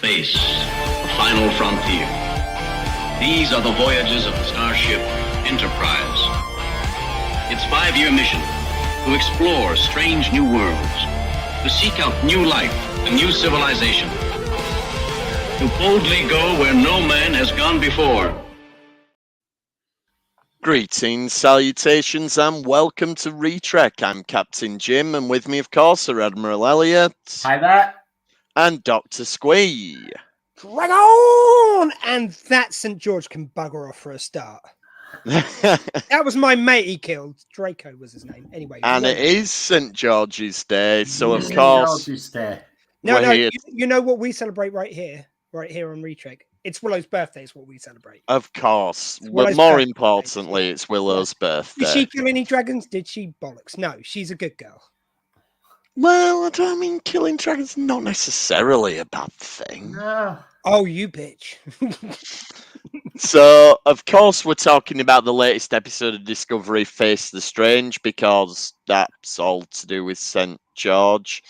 space, the final frontier. These are the voyages of the starship Enterprise. Its 5-year mission: to explore strange new worlds, to seek out new life and new civilization, to boldly go where no man has gone before. Greetings, salutations, and welcome to Retrek. I'm Captain Jim, and with me, of course, are Admiral Elliot. Hi there. And Dr. Squee. Drag on! And that St. George can bugger off for a start. That was my mate he killed. Draco was his name. Anyway. And it is St. George's Day, so of St. course... George's Day. No, we're no, here. you know what we celebrate right here on Retrek? It's Willow's birthday is what we celebrate. Of course. Willow's But more birthday. importantly, it's Willow's birthday. Did she kill any dragons? Did she? Bollocks. No, she's a good girl. Well, I don't mean killing dragons not necessarily a bad thing. No. Oh, you bitch. So, of course, we're talking about the latest episode of Discovery, Face the Strange, because that's all to do with St. George.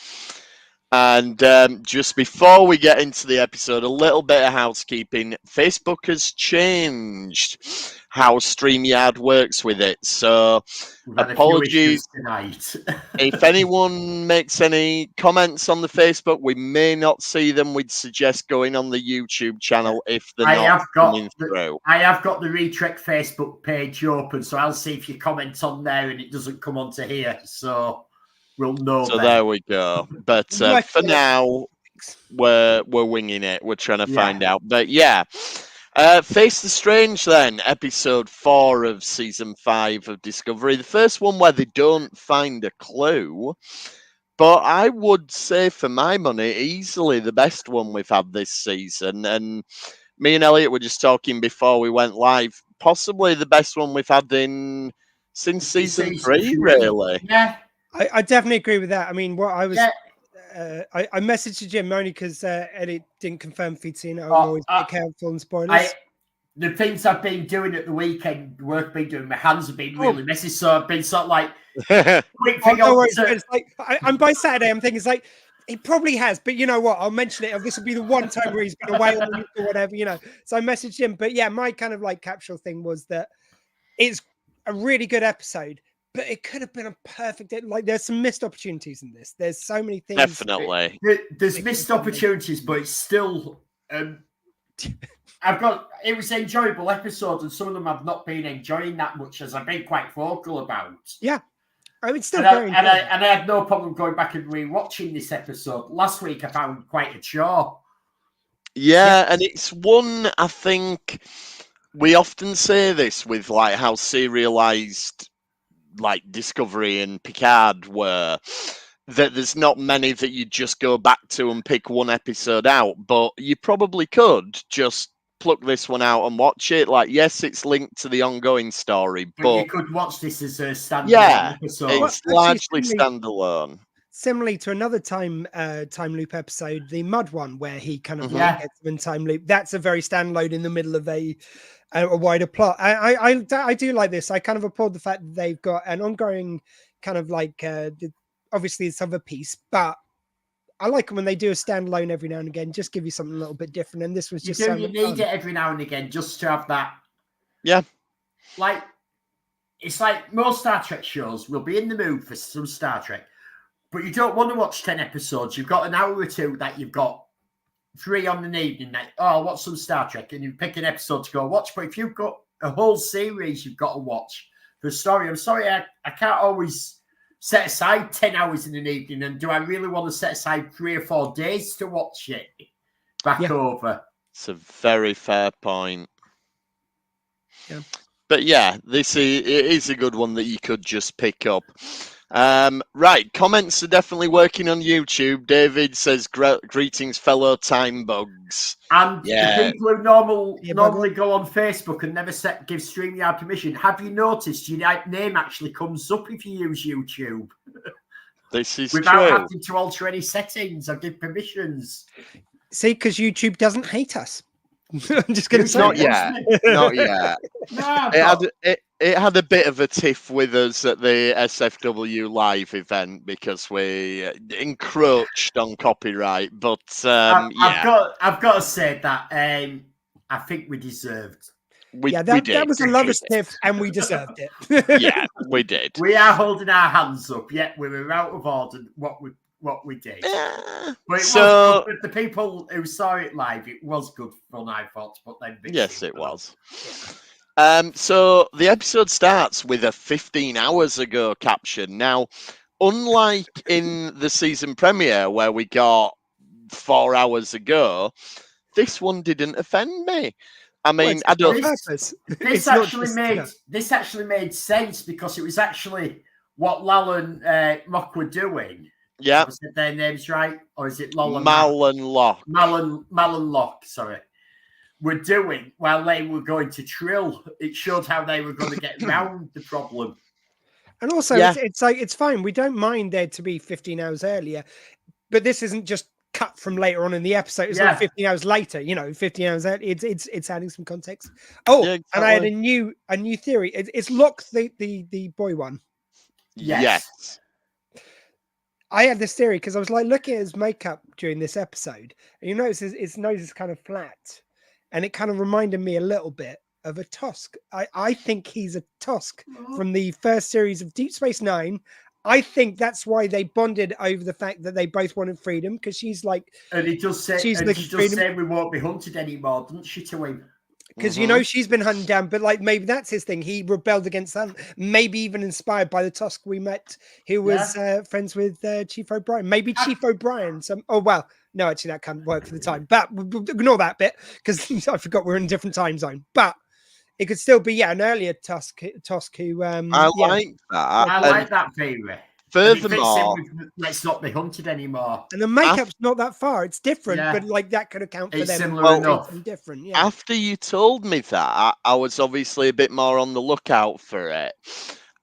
And just before we get into the episode, a little bit of housekeeping. Facebook has changed how StreamYard works with it. So, We've had a few apologies issues tonight. if anyone makes any comments on the Facebook, we may not see them. We'd suggest going on the YouTube channel if they're not coming through. I have got the Retrek Facebook page open, so I'll see if you comment on there and it doesn't come onto here. So we'll know. So then. there we go. But for now, we're winging it. We're trying to find out. But yeah. Face the Strange then, episode 4 of season 5 of Discovery. The first one where they don't find a clue, but I would say for my money, easily the best one we've had this season. And me and Elliot were just talking before we went live, possibly the best one we've had since season 3, really. Yeah. I definitely agree with that. I mean, what I was... I messaged Jim only because Elliot didn't confirm if he'd seen it. I'm always be careful on spoilers. The things I've been doing at the weekend, work I've been doing, my hands have been really messy, so I've been sort of like quick thing on it's like I'm by Saturday. I'm thinking it's like it probably has, but you know what? I'll mention it. This will be the one time where he's been away on the week or whatever, you know. So I messaged him, but yeah, my kind of like capsule thing was that it's a really good episode. But it could have been a perfect... Like, there's some missed opportunities in this. There's so many things... Definitely. There's missed opportunities, but it's still... It was an enjoyable episode, and some of them I've not been enjoying that much, as I've been quite vocal about. Yeah. I mean, still and I had no problem going back and rewatching this episode. Last week, I found quite a chore. Yeah, and it's one, I think... We often say this with, like, how serialized... like Discovery and Picard were, that there's not many that you just go back to and pick one episode out, but you probably could just pluck this one out and watch it. Like, yes, it's linked to the ongoing story, but you could watch this as a standalone episode. It's largely standalone. Similarly to another time loop episode, the Mud one, where he kind of like gets them in time loop. That's a very standalone in the middle of a wider plot. I do like this. I kind of applaud the fact that they've got an ongoing kind of like obviously it's of a piece, but I like them when they do a standalone every now and again, just give you something a little bit different. And this was just you need it every now and again just to have that. Yeah. Like it's like most Star Trek shows will be in the mood for some Star Trek, but you don't want to watch 10 episodes. You've got an hour or two that you've got 3 on an evening night. Oh, I'll watch some Star Trek, and you pick an episode to go watch. But if you've got a whole series you've got to watch for a story, I'm sorry, I can't always set aside 10 hours in an evening. And do I really want to set aside 3 or 4 days to watch it back over? It's a very fair point. Yeah. But yeah, it is a good one that you could just pick up. Right, comments are definitely working on YouTube. David says, greetings, fellow time bugs. And the people who normally go on Facebook and never give StreamYard permission, have you noticed your name actually comes up if you use YouTube? This is without true. having to alter any settings or give permissions. See, because YouTube doesn't hate us. I'm just going to say Not yet. Not yet. No, It had a bit of a tiff with us at the SFW live event because we encroached on copyright. But I've yeah, got to say that I think we deserved. we that did. was a lover's tiff, and we deserved it. Yeah, we did. We are holding our hands up. Yet we were out of order. What we did. But it was good for the people who saw it live. It was good fun, I thought. But then yes, it was. So the episode starts with a 15 hours ago caption. Now, unlike in the season premiere where we got 4 hours ago, this one didn't offend me. I mean, I don't. This actually made sense because it was actually what Lal and Mock were doing. Yeah. Was it their names right? Or is it Lal and Mal and Locke? Mal and Locke, sorry. Were doing while they were going to Trill. It showed how they were going to get around the problem. And also, it's like, it's fine. We don't mind there to be 15 hours earlier, but this isn't just cut from later on in the episode. It's not 15 hours later, 15 hours earlier. It's adding some context. Oh, yeah, exactly. And I had a new theory. It's Locke, the boy one. Yes. I had this theory because I was like looking at his makeup during this episode, and you notice his nose is kind of flat, and it kind of reminded me a little bit of a Tusk. I think he's a Tusk from the first series of Deep Space Nine. I think that's why they bonded over the fact that they both wanted freedom, because she's like, and he just said, she just said we won't be hunted anymore, didn't she, to him? Because she's been hunted down, but like maybe that's his thing. He rebelled against that. Maybe even inspired by the Tusk we met, who was friends with Chief O'Brien. Maybe Chief O'Brien. No, actually that can't work for the time. But ignore that bit because I forgot we're in a different time zone. But it could still be an earlier Tusk who. I like that. I like that theory. Furthermore, let's not be hunted anymore. And the makeup's not that far. It's different, but like that could account for them. Similar enough. Different. Yeah. After you told me that, I was obviously a bit more on the lookout for it.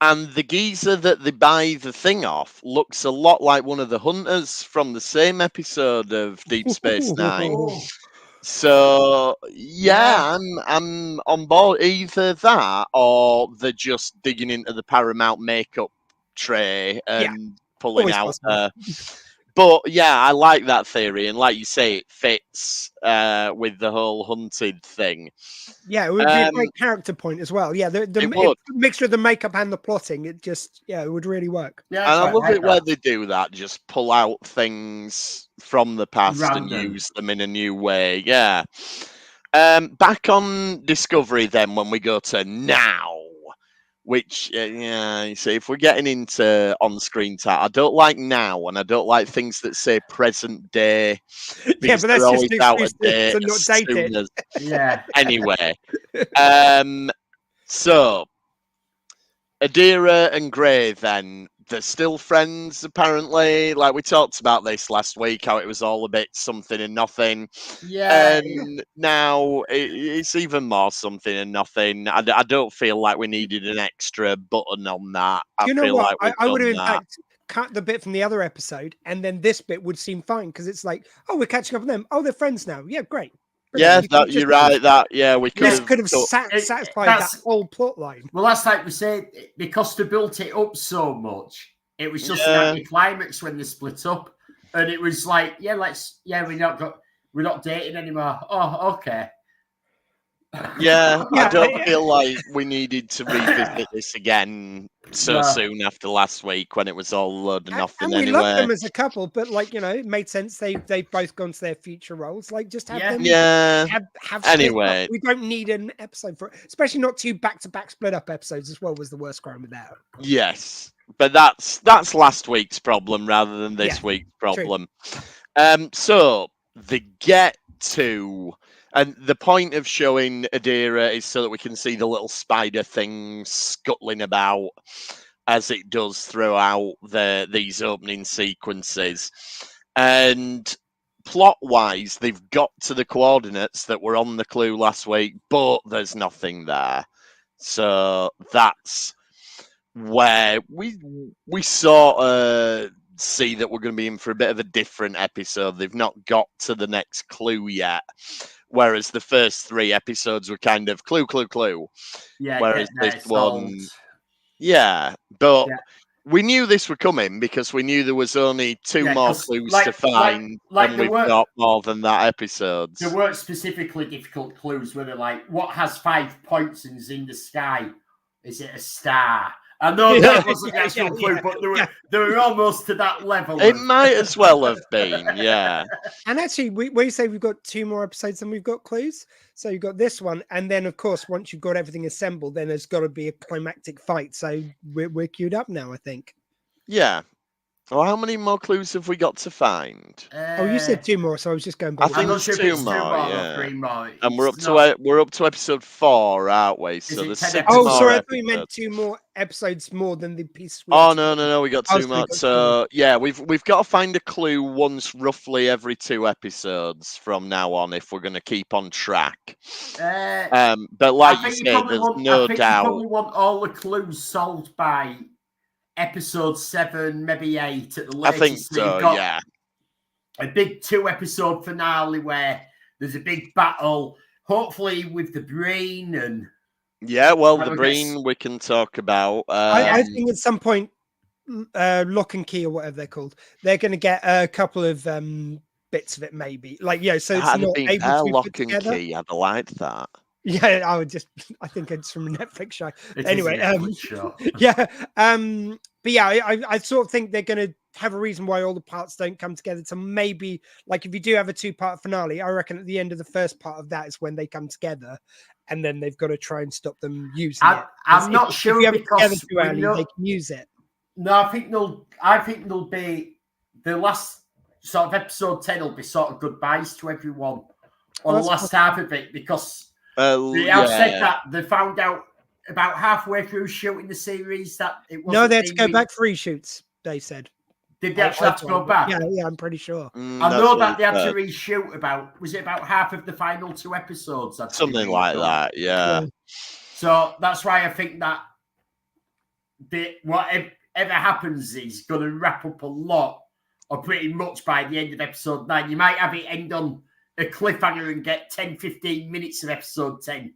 And the geezer that they buy the thing off looks a lot like one of the hunters from the same episode of Deep Space Nine. So I'm on board. Either that or they're just digging into the Paramount makeup tray and pulling out but I like that theory, and like you say, it fits with the whole hunted thing. It would be a great character point as well. The mixture of the makeup and the plotting, it just it would really work. And I love it where they do that, just pull out things from the past and use them in a new way. Back on Discovery then, when we go to now, which, you see, if we're getting into on-screen I don't like now, and I don't like things that say present day. But that's always just out of date. Not dated. Anyway, so Adira and Gray then, they're still friends, apparently. Like, we talked about this last week, how it was all a bit something and nothing. And now it's even more something and nothing. I don't feel like we needed an extra button on that. You know what? I would have, in fact, cut the bit from the other episode, and then this bit would seem fine, because it's like, oh, we're catching up with them. Oh, they're friends now. Yeah, great. Brilliant. You're right. We could have satisfied that whole plot line. Well, that's like we said, because they built it up so much, it was just an anticlimax when they split up, and it was like, we're not dating anymore. Oh, okay. I don't feel like we needed to revisit this again soon after last week when it was all a load of nothing. And we love them as a couple, but it made sense. They've both gone to their future roles. Like, just have them. Have anyway, we don't need an episode for it, especially not 2 back-to-back split-up episodes as well. Was the worst crime with that. Yes, but that's last week's problem rather than this week's problem. So they get to. And the point of showing Adira is so that we can see the little spider thing scuttling about as it does throughout these opening sequences. And plot-wise, they've got to the coordinates that were on the clue last week, but there's nothing there. So that's where we sort of see that we're going to be in for a bit of a different episode. They've not got to the next clue yet, Whereas the first 3 episodes were kind of clue. Yeah. Whereas this one, but Yeah. we knew this were coming because we knew there was only 2 more clues to find, and we've got more than that episodes. There weren't specifically difficult clues where they're like, what has 5 points and is in the sky? Is it a star? I know that wasn't the actual clue, but they were almost to that level. It might as well have been, yeah. And actually, we say we've got 2 more episodes than we've got clues. So you've got this one, and then of course, once you've got everything assembled, then there's got to be a climactic fight. So we're queued up now, I think. Yeah. Well, how many more clues have we got to find? You said 2 more, so I was just going back. I think it's 2 more, or 3 more. And we're up to episode 4, aren't we? So there's 6 more. Oh, sorry, I thought you meant 2 more episodes more than the piece. Oh no, we got 2 more. So yeah, we've got to find a clue once roughly every 2 episodes from now on if we're going to keep on track. But like you say, there's no doubt. You probably want all the clues solved by episode 7, maybe 8 at the latest. I think so, yeah. A big 2-episode finale where there's a big battle, hopefully with the brain and... Yeah, well, the brain we can talk about. I think at some point, Lock and Key or whatever they're called, they're going to get a couple of bits of it, maybe. Like, so it's not able to be Lock put and together. Key, I'd like that. Yeah, I think it's from a Netflix show. Anyway, show. Yeah. But yeah, I sort of think they're going to have a reason why all the parts don't come together. So maybe, like, if you do have a 2-part finale, I reckon at the end of the first part of that is when they come together, and then they've got to try and stop them using it. I'm not sure if you have because it too early, they can use it. No, I think they'll be the last sort of episode 10 will be sort of goodbyes to everyone on the last half of it because. They have said that they found out about halfway through shooting the series that it wasn't. No, they had to go back for reshoots, they said. Did they actually have to go back? Yeah, I'm pretty sure. I know that they had to reshoot about half of the final 2 episodes? Something like that, yeah. So that's why I think that whatever happens is going to wrap up a lot, or pretty much by the end of episode 9. You might have it end on a cliffhanger and get 10-15 minutes of episode 10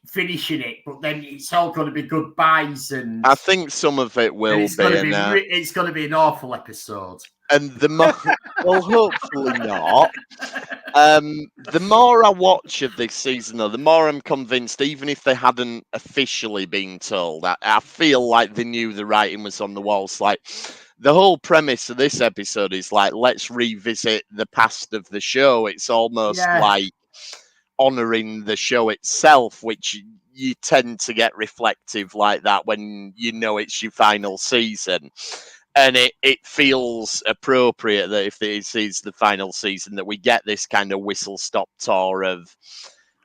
finishing it, but then it's all going to be goodbyes. And I think some of it will be. It's going to be an awful episode. And well, hopefully not. The more I watch of this season, though, the more I'm convinced, even if they hadn't officially been told, I feel like they knew the writing was on the walls. Like, the whole premise of this episode is like, let's revisit the past of the show. It's almost like honoring the show itself, which you tend to get reflective like that when you know it's your final season. And it feels appropriate that if this is the final season, that we get this kind of whistle-stop tour of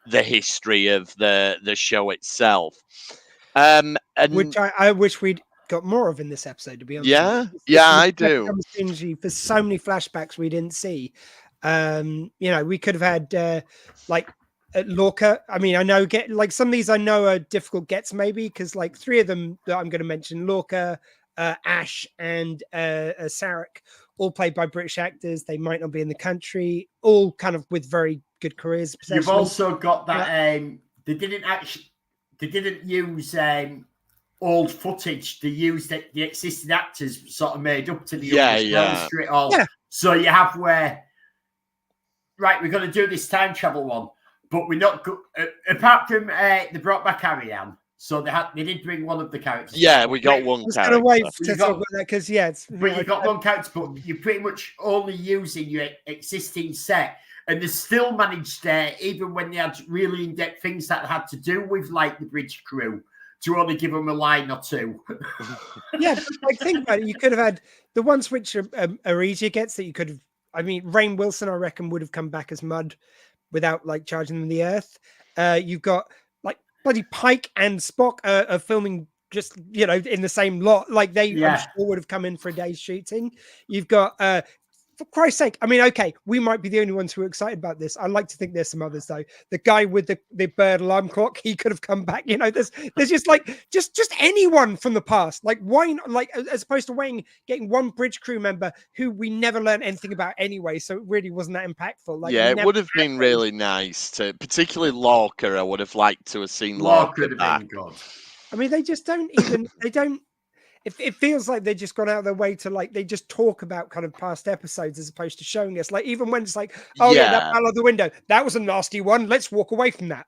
the history of the show itself. And which I wish we'd got more of in this episode, to be honest. Yeah, I do. For so many flashbacks we didn't see. We could have had like Lorca. I mean, I know some of these I know are difficult gets maybe because like 3 of them that I'm going to mention, Lorca, Ash, and Sarek, all played by British actors. They might not be in the country, all kind of with very good careers. You've also got that they didn't use old footage. They used the existing actors sort of made up to the straight all. Yeah. So you have where we're going to do this time travel one, but we're not apart from they brought back Ariane. So they did bring one of the characters. Yeah, we got one character. I was going to wait to talk about that because you got one character, but you're pretty much only using your existing set, and they still managed even when they had really in-depth things that had to do with like the bridge crew, to only give them a line or 2. Yeah, like think about it. You could have had the ones which are easier gets that you could have. I mean, Rainn Wilson, I reckon, would have come back as Mud without like charging them the earth. You've got like bloody Pike and Spock are filming just in the same lot. Like I'm sure would have come in for a day's shooting. You've got for Christ's sake, I mean, okay, we might be the only ones who are excited about this. I like to think there's some others though. The guy with the bird alarm clock, he could have come back. You know, there's just like just anyone from the past. Like why not, like as opposed to getting one bridge crew member who we never learned anything about anyway, so it really wasn't that impactful. Like yeah, it would have been really nice to, particularly Lorca. I would have liked to have seen Lorca back. I mean, they just don't even. They don't. It feels like they've just gone out of their way to like they just talk about kind of past episodes as opposed to showing us. Like even when it's like, oh yeah, that battle of the window, that was a nasty one. Let's walk away from that.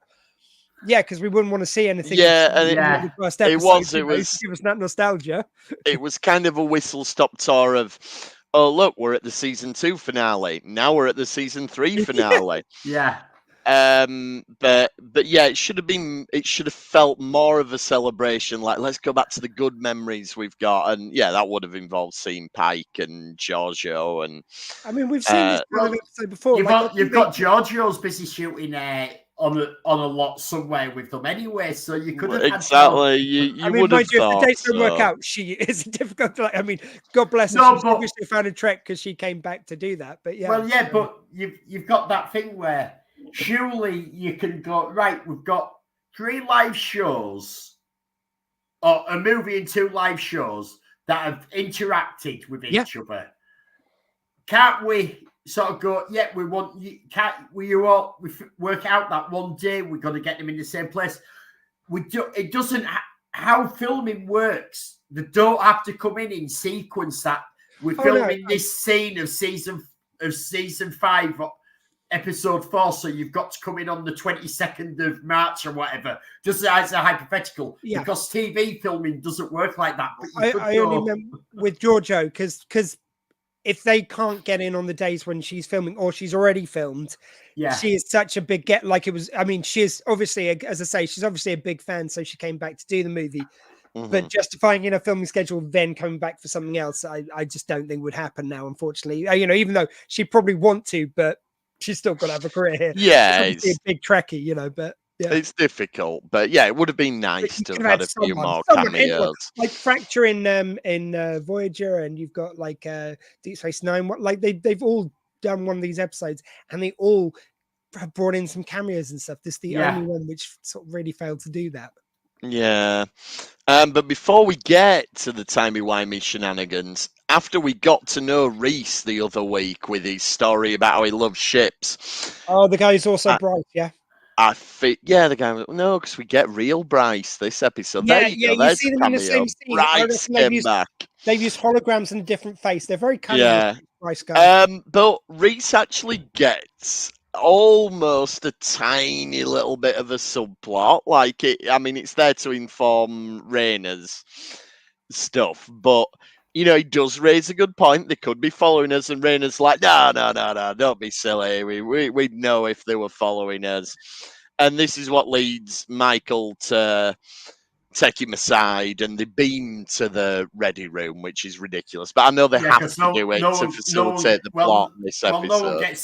Yeah, because we wouldn't want to see anything. Yeah, and it was give us that nostalgia. It was kind of a whistle stop tour of, oh look, we're at the season 2 finale. Now we're at the season 3 finale. Yeah. But yeah, it should have felt more of a celebration. Like, let's go back to the good memories we've got, and yeah, that would have involved seeing Pike and Giorgio. And I mean, we've seen this episode before. You've got Giorgio's busy shooting on a lot somewhere with them anyway, so you could have exactly. You would have thought. If the dates don't work out, she is difficult. I mean, God bless her. She obviously found a trek because she came back to do that. But yeah, well, yeah, but you've got that thing where. Surely you can go, right, we've got 3 live shows, or a movie and 2 live shows that have interacted with each other. Can't we sort of go, yeah, we want you, we work out that one day we're going to get them in the same place? It doesn't, how filming works, they don't have to come in sequence that we're filming this scene of season 5, episode 4, so you've got to come in on the 22nd of March or whatever, just as a hypothetical, because TV filming doesn't work like that. I only remember with Giorgio because if they can't get in on the days when she's filming or she's already filmed, she is such a big get. Like it was, I mean, she's obviously, as I say, she's obviously a big fan, so she came back to do the movie. But justifying in a filming schedule, then coming back for something else, I just don't think would happen now, unfortunately. You know, even though she'd probably want to, but she's still got to have a career here. Yeah, it's a big Trekkie, you know, but yeah. It's difficult. But yeah, it would have been nice to have had a few more cameos. Like Fracture in Voyager, and you've got like Deep Space Nine. Like they've all done one of these episodes, and they all have brought in some cameos and stuff. This is the only one which sort of really failed to do that. Yeah. But before we get to the timey-wimey shenanigans, after we got to know Reese the other week with his story about how he loves ships. Oh, the guy who's also Bryce, yeah. The guy. No, because we get real Bryce this episode. There you go. You see them in the same scene. Bryce came back. They've used holograms in a different face. They're very kind of Bryce guys. But Reese actually gets almost a tiny little bit of a subplot. Like it's there to inform Rayna's stuff, but you know, he does raise a good point. They could be following us, and Rayna's like, no, don't be silly. We'd know if they were following us. And this is what leads Michael to take him aside, and they beam to the ready room, which is ridiculous. But I know they have to do it to facilitate the plot in this episode.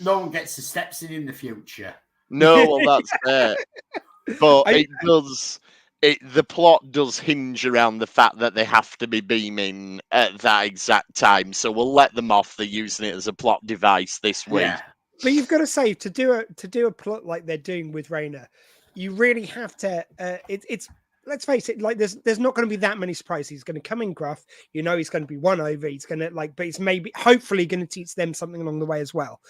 No one gets the steps in the future. No, well, that's it. But it does. The plot does hinge around the fact that they have to be beaming at that exact time. So we'll let them off. They're using it as a plot device this week. Yeah. But you've got to say, to do a plot like they're doing with Rayna, you really have to. It's let's face it, like there's not going to be that many surprises. He's going to come in gruff. You know, he's going to be won over. He's going to but it's hopefully going to teach them something along the way as well.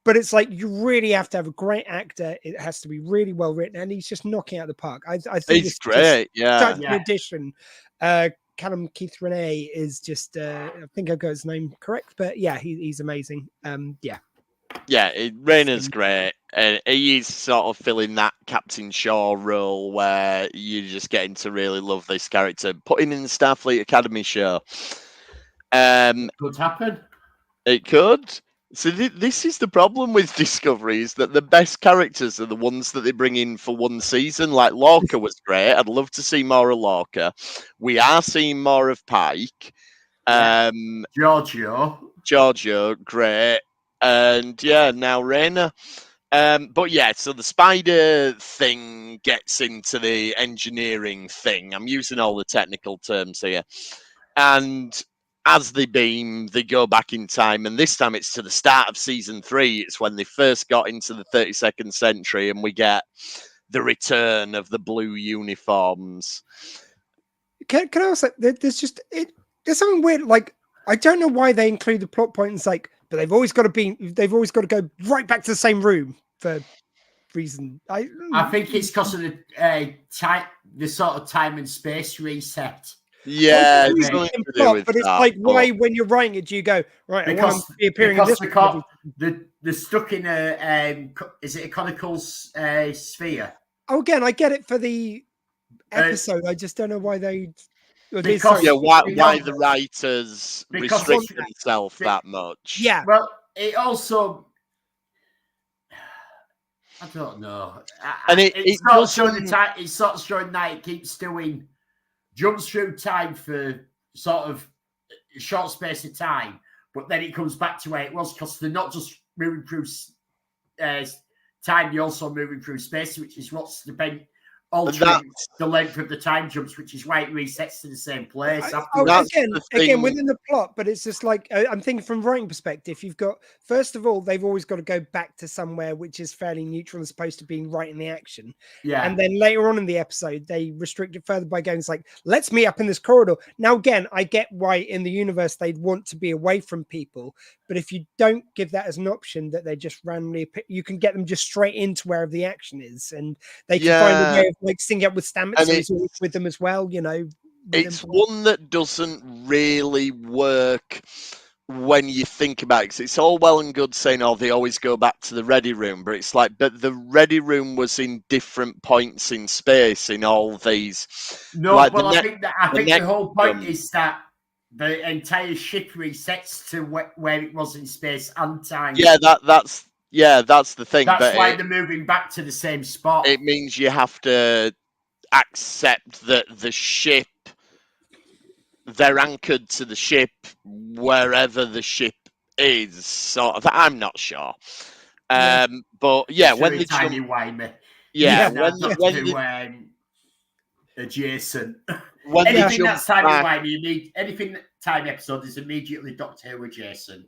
But it's like you really have to have a great actor. It has to be really well written, and he's just knocking out the park. I think he's great. Yeah. In addition, Callum Keith Renee is just. I think I got his name correct, but yeah, he's amazing. Yeah. Yeah, Rayna's great, and he's sort of filling that Captain Shaw role where you're just getting to really love this character. Putting in the Starfleet Academy show. Could happen. It could. So this is the problem with Discovery, is that the best characters are the ones that they bring in for one season. Like Lorca was great. I'd love to see more of Lorca. We are seeing more of Pike. Giorgio, great. And yeah, now Rayna. But yeah, so the spider thing gets into the engineering thing. I'm using all the technical terms here. And as they beam, they go back in time, and this time it's to the start of season 3. It's when they first got into the 32nd century, and we get the return of the blue uniforms. Can I also? There's something weird. Like, I don't know why they include the plot point. It's like, but they've always got to go right back to the same room for reason. I think it's because of the sort of time and space reset. Yeah, but it's like, why when you're writing it do you go right? Because appearing in this they're stuck in a is it a conical sphere? Oh, again, I get it for the episode. I just don't know why they. Why the writers restrict themselves that much? Yeah. Well, it also. I don't know. And it's not showing the time. It's sort of showing that it keeps doing jumps through time for sort of a short space of time, but then it comes back to where it was because they're not just moving through time; they're also moving through space, which is what's altering the length of the time jumps, which is why it resets to the same place. Again, within the plot, but it's just like I'm thinking from writing perspective. You've got first of all, they've always got to go back to somewhere which is fairly neutral as opposed to being right in the action. Yeah, and then later on in the episode, they restrict it further by going, "It's like let's meet up in this corridor." Now, again, I get why in the universe they'd want to be away from people, but if you don't give that as an option, that they just randomly, you can get them just straight into wherever the action is, and they can find a way of like syncing up with Stamets with them as well. It's one that doesn't really work when you think about it. 'Cause it's all well and good saying, "Oh, they always go back to the ready room," but it's like, but the ready room was in different points in space in all these. No, I think the whole point is that the entire ship resets to where it was in space and time. Yeah, that's the thing. That's why they're moving back to the same spot. It means you have to accept that the ship, they're anchored to the ship wherever the ship is. Sort of. I'm not sure. But yeah, when the timey-wimey. when adjacent. When anything that's timey-wimey, you need anything time episode is immediately Doctor Who adjacent.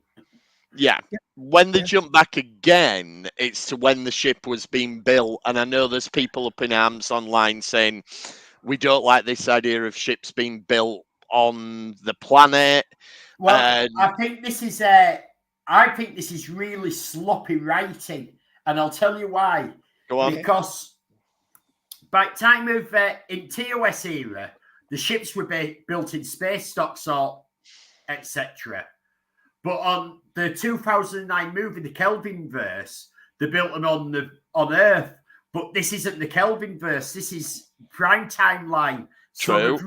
Yeah. When they jump back again, it's to when the ship was being built. And I know there's people up in arms online saying we don't like this idea of ships being built on the planet. Well, I think this is really sloppy writing, and I'll tell you why. Go on. Because by the time of in TOS era, the ships were built in space stocks or etc. But on the 2009 movie, the Kelvinverse, they built them on Earth. But this isn't the Kelvinverse. This is prime timeline. True.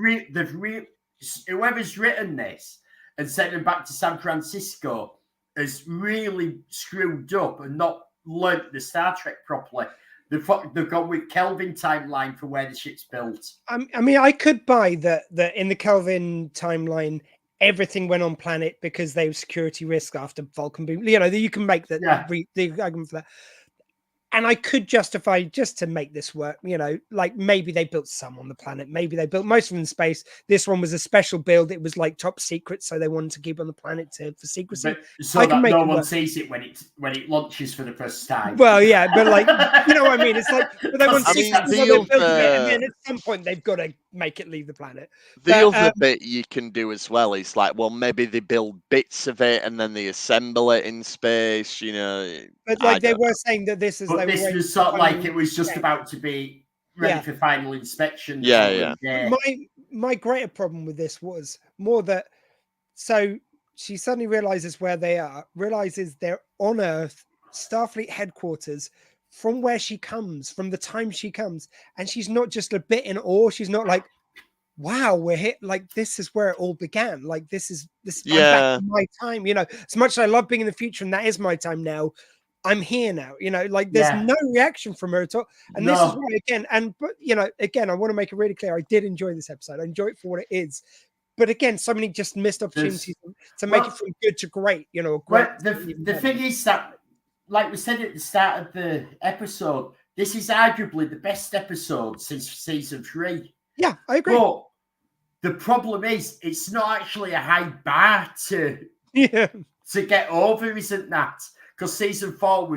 So whoever's written this and sent them back to San Francisco has really screwed up and not learnt the Star Trek properly. They've gone with Kelvin timeline for where the ship's built. I mean, I could buy that in the Kelvin timeline, everything went on planet because they were security risk after Vulcan boom. You can make the argument for that. And I could justify just to make this work, like maybe they built some on the planet. Maybe they built most of them in space. This one was a special build. It was like top secret. So they wanted to keep on the planet for secrecy. So that no one sees it when it launches for the first time. Well, yeah, but like, you know what I mean? It's like, but they want to see and then at some point they've got to make it leave the planet. Other bit you can do as well is like, well, maybe they build bits of it and then they assemble it in space, But like they were saying that this is this was sort of like it was just about to be ready for final inspection. Yeah. My greater problem with this was more that so she suddenly realizes where they are, realizes they're on Earth, Starfleet headquarters, from where she comes, from the time she comes, and she's not just a bit in awe. She's not like, wow, we're here. Like, this is where it all began. Like, this is I'm back in my time. As much as I love being in the future, and that is my time now, I'm here now. Like there's no reaction from her at all. And this is why again, I want to make it really clear. I did enjoy this episode. I enjoy it for what it is. But again, so many just missed opportunities to make it from good to great. The thing is that, like we said at the start of the episode, this is arguably the best episode since season 3. Yeah, I agree. But the problem is it's not actually a high bar to get over, isn't that? Because season 4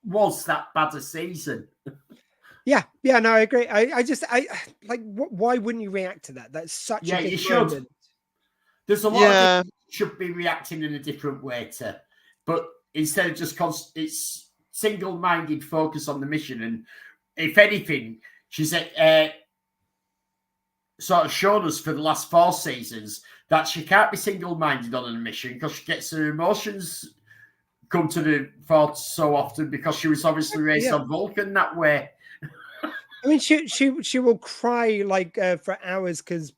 was that bad a season. Yeah, no, I agree. I like. Why wouldn't you react to that? That's such a big you should. moment. There's a lot of people should be reacting in a different way to, but instead of just it's single-minded focus on the mission. And if anything, she's sort of shown us for the last 4 seasons that she can't be single-minded on a mission because she gets her emotions come to the fore so often because she was obviously raised on Vulcan that way. I mean, she will cry like for hours because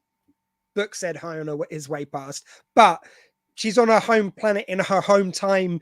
Book said hi on his way past, but she's on her home planet in her home time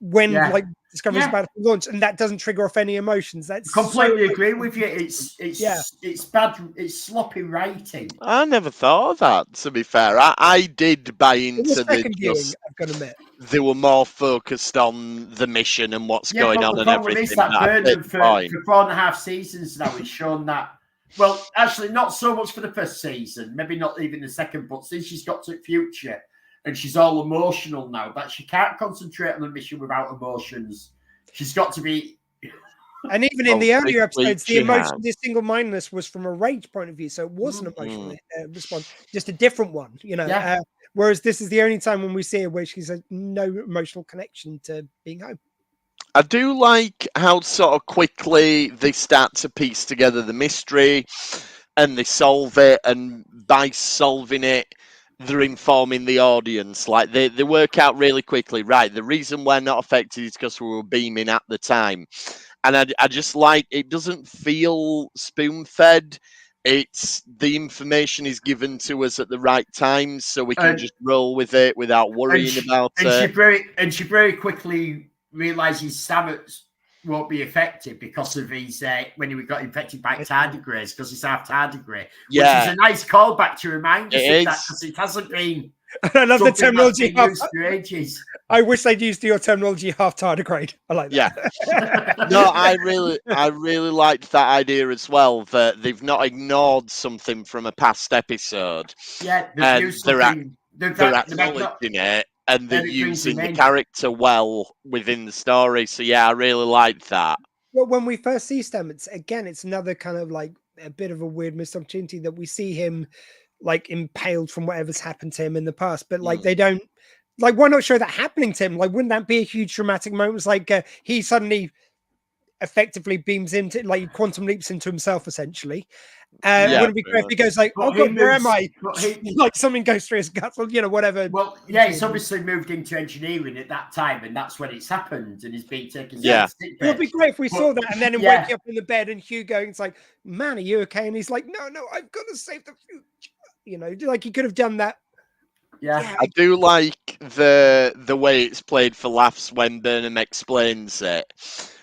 when like Discovery's about to launch, and that doesn't trigger off any emotions. That's completely agree with you. It's bad. It's sloppy writing. I never thought of that. To be fair, I did buy into the viewing, I've got to admit. They were more focused on the mission and what's going on and everything. Is that burden for 4.5 seasons now. It's shown that. Well, actually, not so much for the first season. Maybe not even the second. But since she's got to future and she's all emotional now, that she can't concentrate on the mission without emotions. She's got to be. And even in the earlier episodes, the emotion, the single-mindedness was from a rage point of view, so it wasn't an emotional response, just a different one, you know. Yeah. Whereas this is the only time when we see her where she's no emotional connection to being home. I do like how sort of quickly they start to piece together the mystery and they solve it, and by solving it, they're informing the audience. Like they work out really quickly, right, the reason we're not affected is because we were beaming at the time. And I just like, it doesn't feel spoon-fed. It's the information is given to us at the right time, so we can just roll with it without worrying about it. She very quickly realizes Stamets won't be affected because of his when he got infected by tardigrades, because he's half tardigrade. Yeah, which is a nice callback to remind us of that, because it hasn't been. I love the terminology. Ages. I wish they'd used your terminology half tardigrade. I like that. Yeah. No, I really liked that idea as well, that they've not ignored something from a past episode. Yeah, and they're acknowledging it, and they're using the character well within the story. So yeah, I really liked that. Well, when we first see Stamets, again, it's another kind of like a bit of a weird missed opportunity that we see him like impaled from whatever's happened to him in the past, but like they don't, like, why not show that happening to him? Like, wouldn't that be a huge dramatic moment? It's like he suddenly effectively beams into, like, quantum leaps into himself essentially. Wouldn't it be great if he goes like, oh god, where am I? Like something goes through his guts, or, you know, whatever. Well, yeah, he's obviously moved into engineering at that time, and that's when it's happened, and he's been taken. Yeah, it would be great if we saw that, and then him waking up in the bed, and Hugh going, it's like, man, are you okay? And he's like, no, I've got to save the future. You know, like he could have done that. Yeah, I do like the way it's played for laughs when Burnham explains it,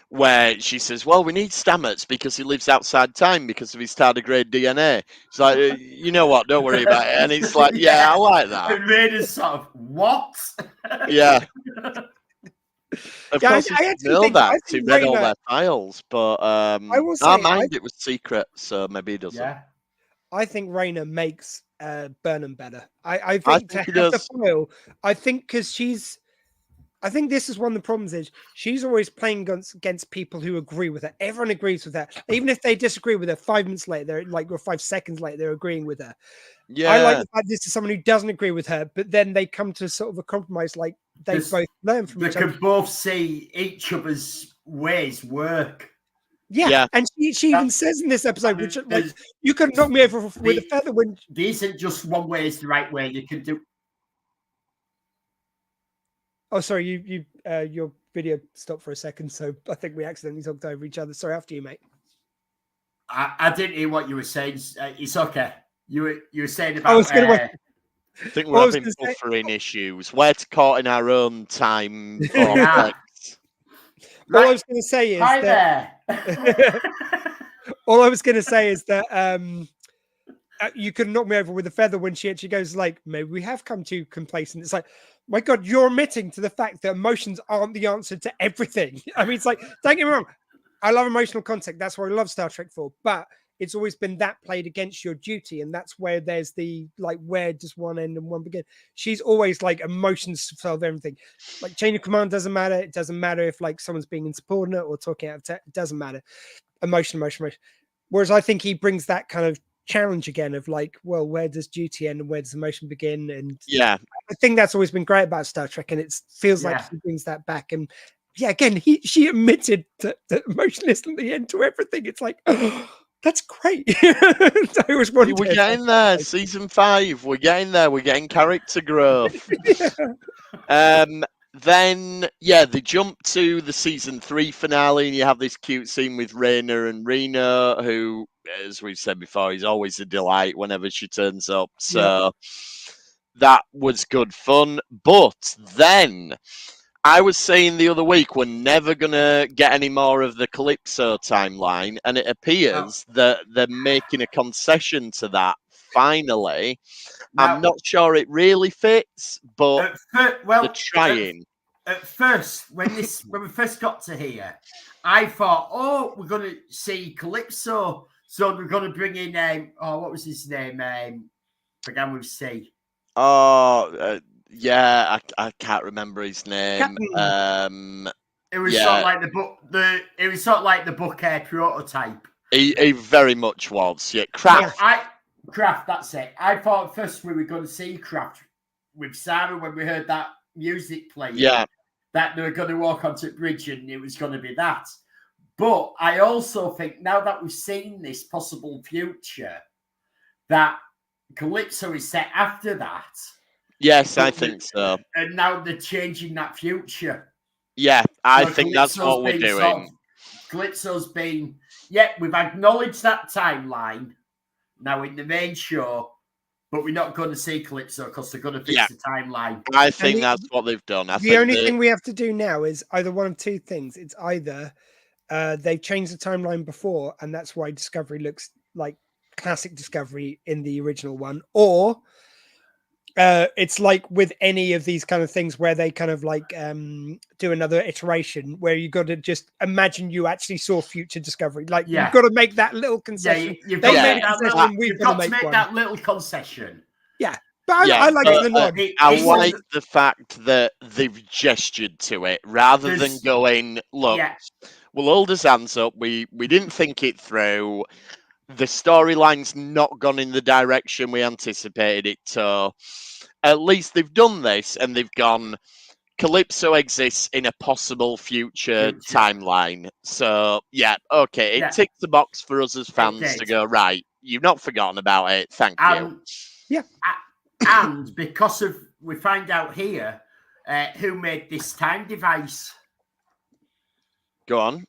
where she says, well, we need Stamets because he lives outside time because of his tardigrade DNA. It's like, you know what, don't worry about it. And it's like, yeah, I like that. It made us sort of, what? Yeah. Of course, I know that he read all their files, but our mind, it was secret, so maybe he doesn't. Yeah. I think Raina makes Burnham better. I think to have the file, I think because I think this is one of the problems is she's always playing against people who agree with her. Everyone agrees with her. Even if they disagree with her, 5 minutes later, they're like, or 5 seconds later, they're agreeing with her. Yeah. I like the fact this is someone who doesn't agree with her, but then they come to sort of a compromise, like they both learn from each other. They can both see each other's ways work. Yeah, and she even says in this episode, which like, you could knock me over with a feather when there isn't just one way is the right way. You can do. Oh, sorry, you your video stopped for a second, so I think we accidentally talked over each other. Sorry, after you, mate. I didn't hear what you were saying. It's okay. You were saying about. I think we're having buffering issues. We're caught in our own time. All I was going to say is all I was going to say is that you could knock me over with a feather when she actually goes like, maybe we have come too complacent. It's like, my God, you're admitting to the fact that emotions aren't the answer to everything. I mean, it's like, don't get me wrong, I love emotional content. That's what I love Star Trek for. But it's always been that played against your duty, and that's where there's the like, where does one end and one begin? She's always like emotions to solve everything. Like chain of command doesn't matter. It doesn't matter if like someone's being insubordinate or talking out of it doesn't matter. Emotion. Whereas I think he brings that kind of challenge again of like, well, where does duty end and where does emotion begin? And yeah, I think that's always been great about Star Trek, and it feels like he brings that back. And yeah, again, she admitted that emotion isn't the end to everything. It's like, oh, that's great. I was we're getting there. Season 5, we're getting there. We're getting character growth. Then they jump to the season 3 finale, and you have this cute scene with Raina and Reno, who, as we've said before, is always a delight whenever she turns up. So that was good fun. But then I was saying the other week, we're never going to get any more of the Calypso timeline, and it appears that they're making a concession to that finally. Now, I'm not sure it really fits, but they're trying. At first, when we first got to here, I thought, oh, we're going to see Calypso, so we're going to bring in, what was his name? Began with C. Oh, yeah, I can't remember his name. It was sort of like the book. It was sort of like the book prototype. He very much was. Yeah, Kraft. Kraft. That's it. I thought at first we were going to see Kraft with Sarah when we heard that music playing. Yeah, that they were going to walk onto the bridge and it was going to be that. But I also think now that we've seen this possible future, that Calypso is set after that. Yes, I think so. And now they're changing that future. Yeah, I think that's what we're doing. Calypso's been, we've acknowledged that timeline now in the main show, but we're not going to see Calypso because they're going to fix the timeline. I think that's what they've done. The only thing we have to do now is either one of two things. It's either they've changed the timeline before, and that's why Discovery looks like classic Discovery in the original one, or it's like with any of these kind of things where they kind of like do another iteration where you got to just imagine you actually saw future Discovery. Like you've got to make that little concession. You've got to make that little concession. Yeah. But I like the nod. I like the fact that they've gestured to it rather than going, look, we'll hold his hands up. We didn't think it through. The storyline's not gone in the direction we anticipated it to. At least they've done this and they've gone, Calypso exists in a possible future timeline. So, it ticks the box for us as fans to go, right, you've not forgotten about it. Thank you. Yeah. And because of, we find out here who made this time device. Go on.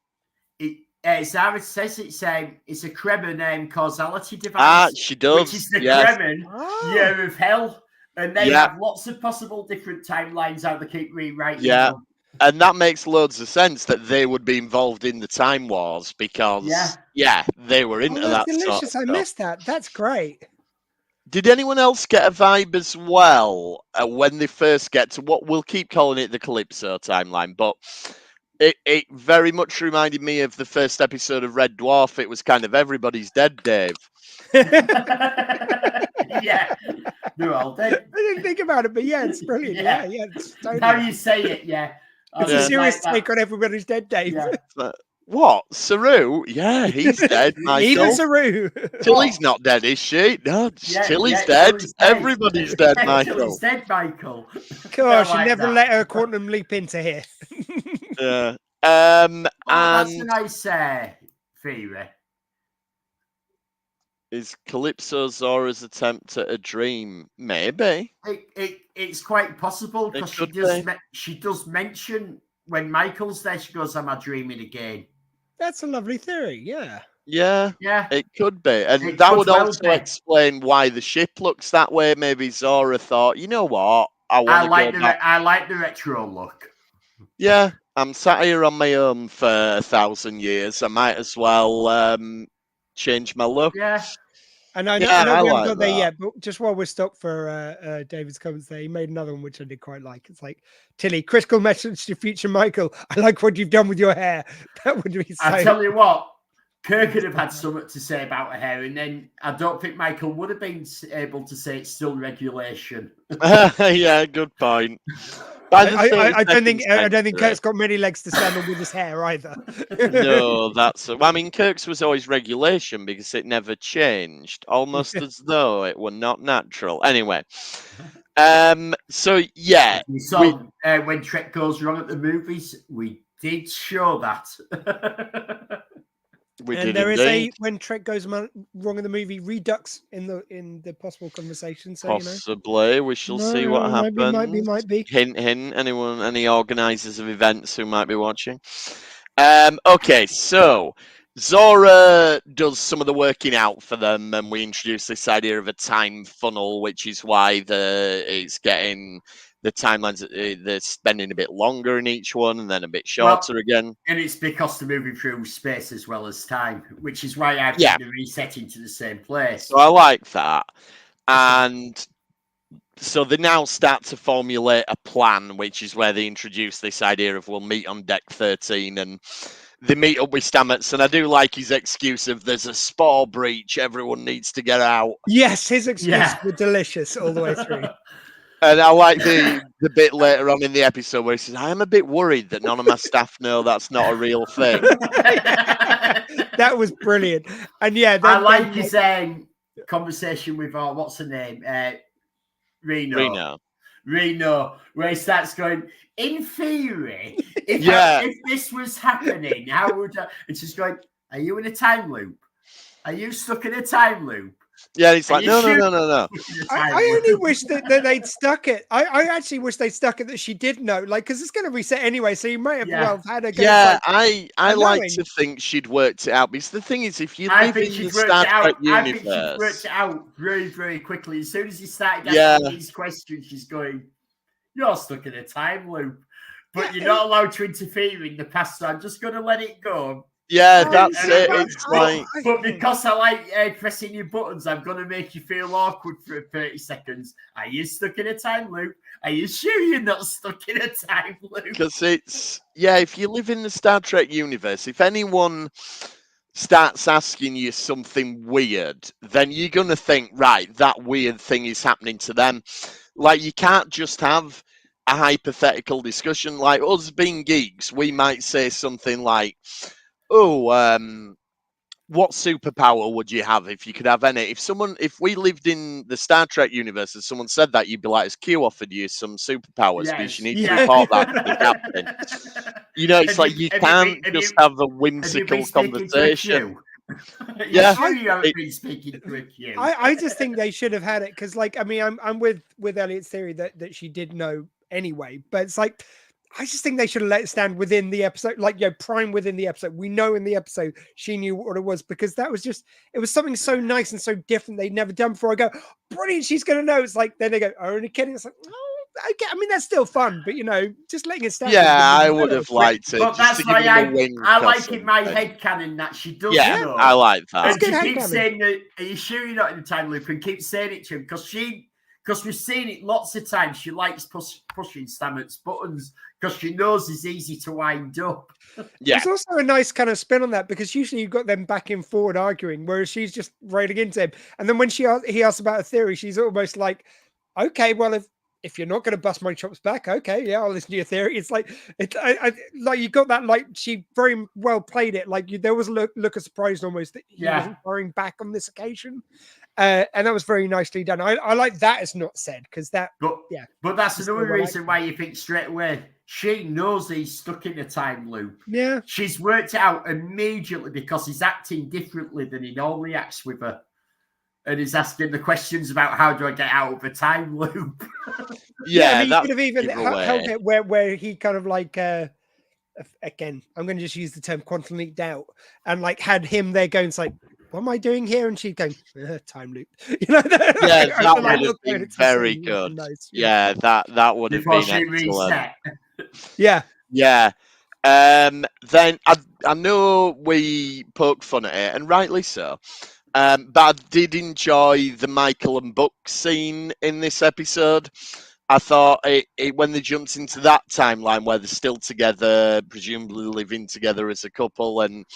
Zara says it's a Kremen causality device. She does. Which is the Kremen Year of Hell. And they have lots of possible different timelines how they keep rewriting them. And that makes loads of sense that they would be involved in the Time Wars because, they were into that delicious. Sort of I missed that. That's great. Did anyone else get a vibe as well when they first get to what we'll keep calling it the Calypso timeline, but it very much reminded me of the first episode of Red Dwarf. It was kind of everybody's dead, Dave. They're all dead. I didn't think about it, but it's brilliant. It's totally... How you say it, It's a serious take on everybody's dead, Dave. What? Saru? Yeah, he's dead, Michael. Even Saru. Tilly's not dead, is she? No, Tilly's dead. Everybody's dead, Michael. Tilly's dead, Michael. Gosh, you never let her quantum leap into here. Yeah. That's a nice theory. Is Calypso Zora's attempt at a dream? Maybe. It's quite possible because she does mention when Michael's there, she goes, "Am I dreaming again?" That's a lovely theory. Yeah. Yeah. It could be, and that would also explain why the ship looks that way. Maybe Zora thought, you know what, I like the retro look. Yeah, I'm sat here on my own for 1,000 years. I might as well change my look. Yeah. And I know we haven't got there yet, but just while we're stuck for David's comments there, he made another one which I did quite like. It's like, Tilly, critical message to future Michael. I like what you've done with your hair. That would be so... I tell you what, Kirk would have had something to say about her hair, and then I don't think Michael would have been able to say it's still regulation. Yeah, good point. I don't think Kirk's got many legs to stand on with his hair either. No, I mean, Kirk's was always regulation because it never changed, almost as though it were not natural. Anyway, so yeah, You saw when Trek goes wrong at the movies, we did show that. And there is when Trek goes wrong in the movie Redux in the possible conversation. So possibly we shall see what happens. Might be. Hint. Any organisers of events who might be watching. Okay, so Zora does some of the working out for them, and we introduce this idea of a time funnel, which is why it's getting. The timelines, they're spending a bit longer in each one and then a bit shorter again. And it's because they're moving through space as well as time, which is why I've been resetting to the same place. So I like that. And so they now start to formulate a plan, which is where they introduce this idea of we'll meet on deck 13 and they meet up with Stamets. And I do like his excuse of there's a spore breach, everyone needs to get out. Yes, his excuses were delicious all the way through. And I like the bit later on in the episode where he says, I am a bit worried that none of my staff know that's not a real thing. That was brilliant. And I like his conversation with, what's her name? Reno, where he starts going, in theory, if this was happening, how would I? And she's going, are you in a time loop? Are you stuck in a time loop? Yeah, he's like, no. I only wish that they'd stuck it. I actually wish they stuck it that she did know, like, because it's going to reset anyway, so you might have well had a go. Yeah, I like to think she'd worked it out, because the thing is, if you live in the Star Trek universe... I think she'd worked it out very, very quickly. As soon as he started asking these questions, she's going, you're stuck in a time loop, but you're not allowed to interfere in the past, so I'm just going to let it go. Yeah, that's it. It's like, but because I like pressing your buttons, I'm going to make you feel awkward for 30 seconds. Are you stuck in a time loop? Are you sure you're not stuck in a time loop? Because if you live in the Star Trek universe, if anyone starts asking you something weird, then you're going to think, right, that weird thing is happening to them. Like, you can't just have a hypothetical discussion. Like, us being geeks, we might say something like, what superpower would you have if you could have any? If we lived in the Star Trek universe and someone said that, you'd be like, has Q offered you some superpowers? Because you need to report that to the captain. You know, it's like you can't just have a whimsical conversation. Yeah, sure you haven't been speaking to a Q. I just think they should have had it, because, like, I mean, I'm with Elliot's theory that she did know anyway, but it's like, I just think they should have let it stand within the episode, like, prime within the episode. We know in the episode she knew what it was, because that was it was something so nice and so different they'd never done before. I go, brilliant, she's going to know. It's like, then they go, oh, only kidding. It's like, I mean, that's still fun, but, just letting it stand. Yeah, I would have liked it. But that's why I like in my headcanon that she does know. I like that. And she keeps saying, are you sure you're not in the time loop? And keeps saying it to him, because we've seen it lots of times. She likes pushing Stamets' buttons because she knows it's easy to wind up. Yeah. There's also a nice kind of spin on that, because usually you've got them back and forward arguing, whereas she's just railing into him. And then when he asks about a theory, she's almost like, okay, well, if you're not going to bust my chops back, okay, yeah, I'll listen to your theory. It's like, like you got that, like, she very well played it. Like, there was a look of surprise almost that he wasn't firing back on this occasion. And that was very nicely done. I like that it's not said, because that, But that's another reason why you think straight away, she knows he's stuck in a time loop. Yeah. She's worked it out immediately because he's acting differently than he normally acts with her. And he's asking the questions about how do I get out of a time loop. Yeah, I mean, you could have even held it where he kind of like, again, I'm going to just use the term quantum leaped out, and like had him there going, it's like, what am I doing here? And she's going, time loop. Yeah, that would have been very good. Nice. Yeah, that would have been excellent. Yeah. Then I know we poke fun at it, and rightly so. But I did enjoy the Michael and Buck scene in this episode. I thought it when they jumped into that timeline where they're still together, presumably living together as a couple, and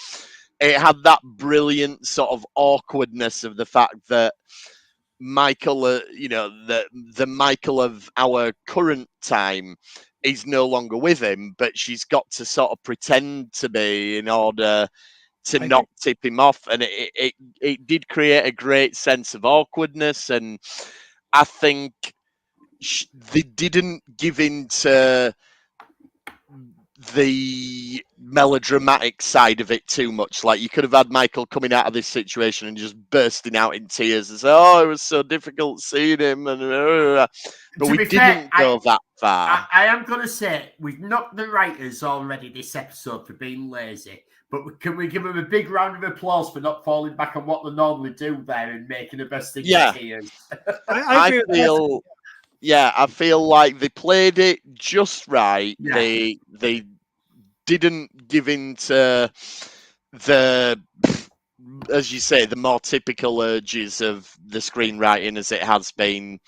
it had that brilliant sort of awkwardness of the fact that Michael, the Michael of our current time is no longer with him, but she's got to sort of pretend to be in order to not tip him off, and it did create a great sense of awkwardness, and I think they didn't give in to the melodramatic side of it too much. Like, you could have had Michael coming out of this situation and just bursting out in tears and say, "Oh, it was so difficult seeing him," and but we didn't go that far. I am going to say we've knocked the writers already this episode for being lazy, but can we give them a big round of applause for not falling back on what they normally do there and making the best thing of tears? I feel like they played it just right. Yeah. They didn't give in to the, as you say, the more typical urges of the screenwriting as it has been,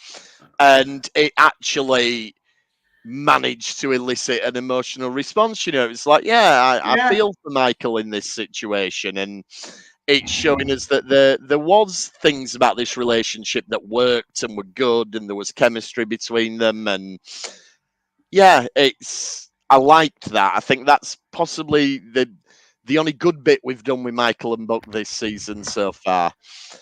and it actually managed to elicit an emotional response. It's like, I feel for Michael in this situation, and it's showing us that there was things about this relationship that worked and were good, and there was chemistry between them, and I liked that. I think that's possibly the only good bit we've done with Michael and Buck this season so far.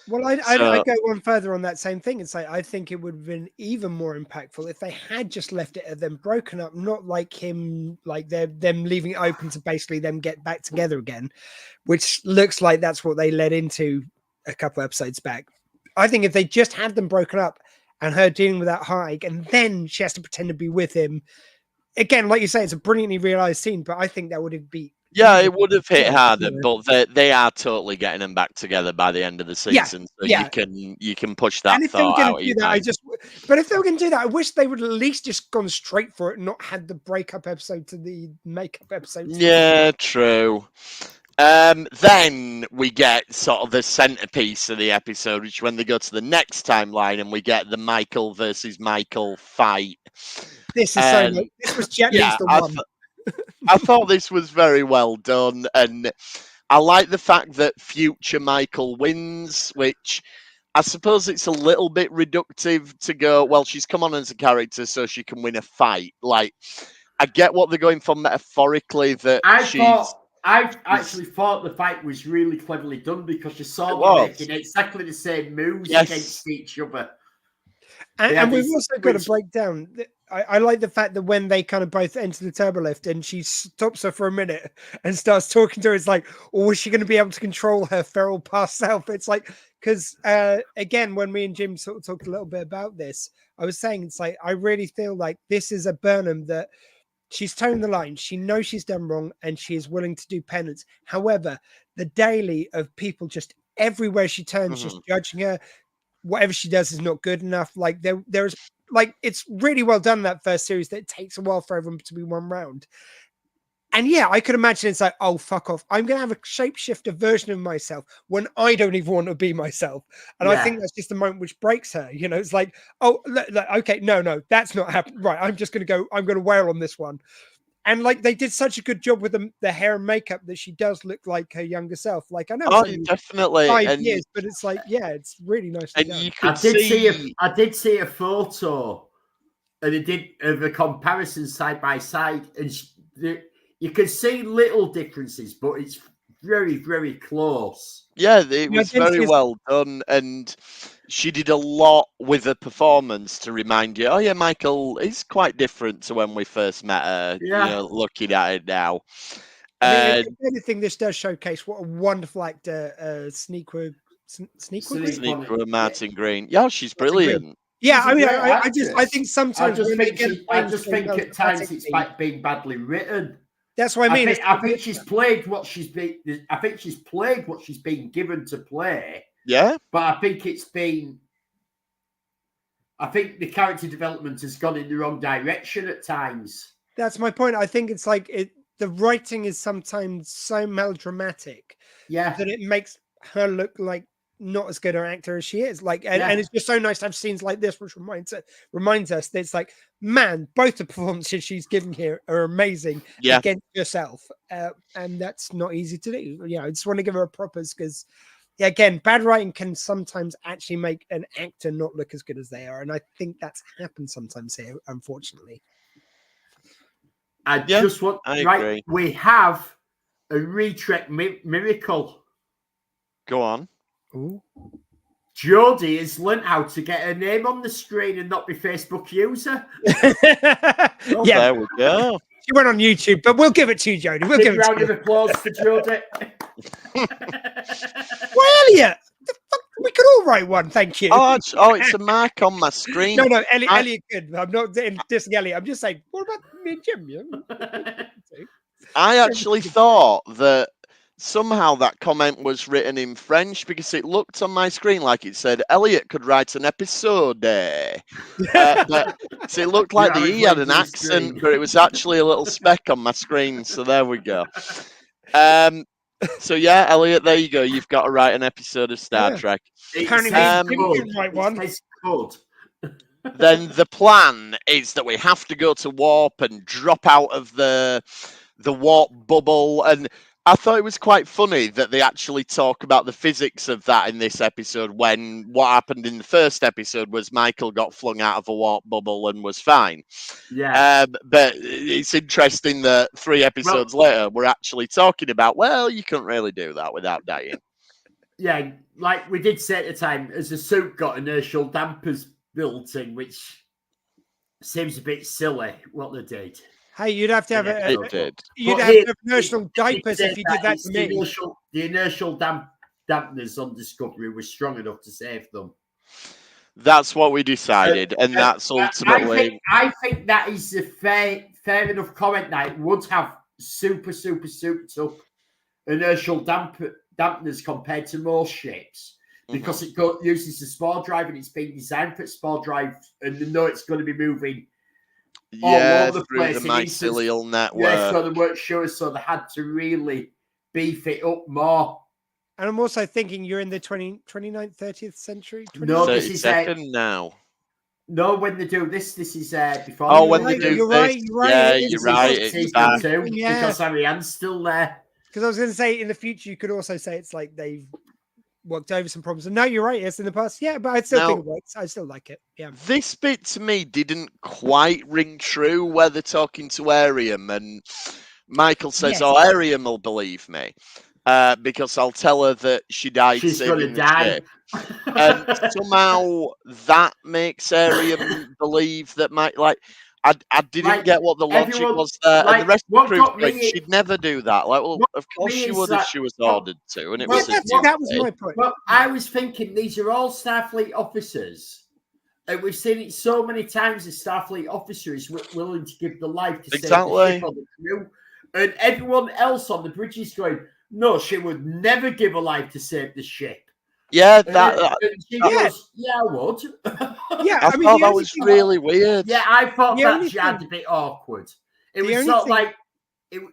Well, I'd go one further on that same thing and say I think it would have been even more impactful if they had just left it at them broken up, not like them leaving it open to basically them get back together again, which looks like that's what they led into a couple episodes back. I think if they just had them broken up and her dealing with that heartache, and then she has to pretend to be with him again, like you say, it's a brilliantly realized scene, but I think that would have been. Yeah, it would have hit harder, but they are totally getting them back together by the end of the season, so you can push that thought out. But if they were going to do that, I wish they would at least just gone straight for it, and not had the breakup episode to the makeup episode. Yeah, true. Then we get sort of the centerpiece of the episode, which when they go to the next timeline, and we get the Michael versus Michael fight. This is this was Jet Li's the one. I thought this was very well done, and I like the fact that future Michael wins, which I suppose it's a little bit reductive to go, well, she's come on as a character so she can win a fight. Like, I get what they're going for metaphorically, that I actually thought the fight was really cleverly done, because you saw them making exactly the same moves against each other. And we've also got to break down. I like the fact that when they kind of both enter the turbo lift and she stops her for a minute and starts talking to her, it's like, is she going to be able to control her feral past self? It's like, because again, when me and Jim sort of talked a little bit about this, I was saying, it's like, I really feel like this is a Burnham that she's toeing the line. She knows she's done wrong and she is willing to do penance. However, the daily of people just everywhere she turns, just judging her, whatever she does is not good enough. Like there's like, it's really well done, that first series, that it takes a while for everyone to be one round. And I could imagine it's like, oh, fuck off. I'm going to have a shapeshifter version of myself when I don't even want to be myself. And I think that's just the moment which breaks her. It's like, oh, okay, no, that's not happening. Right, I'm going to wail on this one. And like, they did such a good job with the hair and makeup that she does look like her younger self. Like, I know, definitely 5 years, but it's like, it's really nice. And you I did see a photo, and it did of a comparison side by side, and you can see little differences, but it's very, very close. Yeah, it was very well done, and she did a lot with the performance to remind you, oh yeah, Michael is quite different to when we first met her. Looking at it now. If anything, this does showcase what a wonderful actor Sneakwa Martin Green. Yeah, she's brilliant. Yeah, I mean, I think sometimes I just think at times it's like being badly written. That's what I mean. I think she's played what she's been. I think she's played what she's been given to play. Yeah, but I think the character development has gone in the wrong direction at times. That's my point. I think it's like the writing is sometimes so melodramatic, that it makes her look like not as good an actor as she is. Like, and it's just so nice to have scenes like this, which reminds us that it's like, man, both the performances she's giving here are amazing against yourself, and that's not easy to do. I just want to give her a propers because, again, bad writing can sometimes actually make an actor not look as good as they are, and I think that's happened sometimes here, unfortunately. I just want agree. We have a retrek miracle. Go on. Ooh. Jodie has learnt how to get her name on the screen and not be Facebook user. There we go. She went on YouTube, but we'll give it to you, Jodie. We'll give it round of applause for Jodie. Well, Elliot, we could all write one. Thank you. Oh, it's a mark on my screen. No, Elliot could. I'm not dissing Elliot. I'm just saying, what about me and Jim? I actually thought that somehow that comment was written in French because it looked on my screen like it said Elliot could write an episode. But so it looked like the E had an accent, but it was actually a little speck on my screen. So there we go. So yeah, Elliot, there you go. You've got to write an episode of Star Trek. Then the plan is that we have to go to warp and drop out of the warp bubble. And I thought it was quite funny that they actually talk about the physics of that in this episode, when what happened in the first episode was Michael got flung out of a warp bubble and was fine. Yeah. But it's interesting that 3 episodes later, we're actually talking about, well, you couldn't really do that without dying. Yeah, like we did say at the time, as the suit got inertial dampers built in, which seems a bit silly what they did. Hey, you'd have to have you'd have inertial diapers if you did that to me. The inertial dampness on Discovery was strong enough to save them. That's what we decided, and that's ultimately. I think that is a fair enough comment. That it would have super souped up inertial dampness compared to most ships, because it uses the spore drive and it's been designed for spore drive, and they know it's going to be moving. Yeah, through the mycelial network. Yeah, so they weren't sure, so they had to really beef it up more. And I'm also thinking you're in the 29th, 30th century? No, this is now. No, when they do this is before. Oh, when they do you're this. Right. Yeah, you're right. It's back. Because Ariane's still there. Because I was going to say, in the future, you could also say it's like they've worked over some problems. And no, you're right. It's in the past. Yeah, but I still think it works. I still like it. Yeah. This bit to me didn't quite ring true where they're talking to Ariam and Michael says, Ariam will believe me because I'll tell her that she died. She's going to die. And somehow that makes Ariam believe that I didn't get what the logic was there. And the rest of the crew, she'd never do that. Like, well, of course she would if she was ordered to. And that was my point. Well, I was thinking these are all Starfleet officers. And we've seen it so many times. A Starfleet officer is willing to give the life to save the ship on the crew. And everyone else on the bridge is going, no, she would never give her life to save the ship. Yeah, she goes, yeah, I would. Yeah, I thought that was really weird. Yeah, I thought that had a bit awkward. It was not like it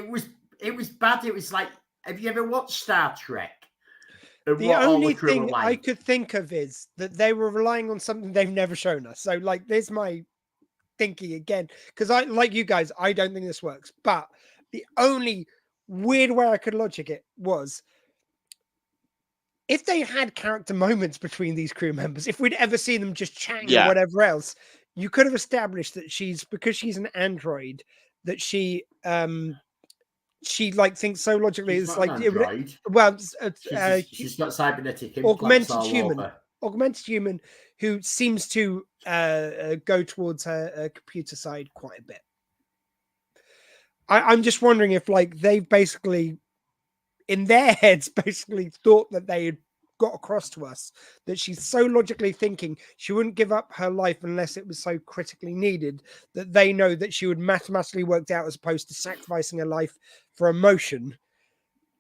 was bad. It was like, have you ever watched Star Trek? The only thing I could think of is that they were relying on something they've never shown us. So, like, there's my thinking again, because I, like you guys, I don't think this works. But the only weird way I could logic it was, if they had character moments between these crew members, if we'd ever seen them just chatting or whatever else, you could have established that because she's an android, that she like thinks so logically. It's like she's got cybernetic augmented human who seems to go towards her computer side quite a bit. I'm just wondering if, like, they've basically, in their heads, basically thought that they had got across to us that she's so logically thinking she wouldn't give up her life unless it was so critically needed, that they know that she would mathematically worked out, as opposed to sacrificing her life for emotion.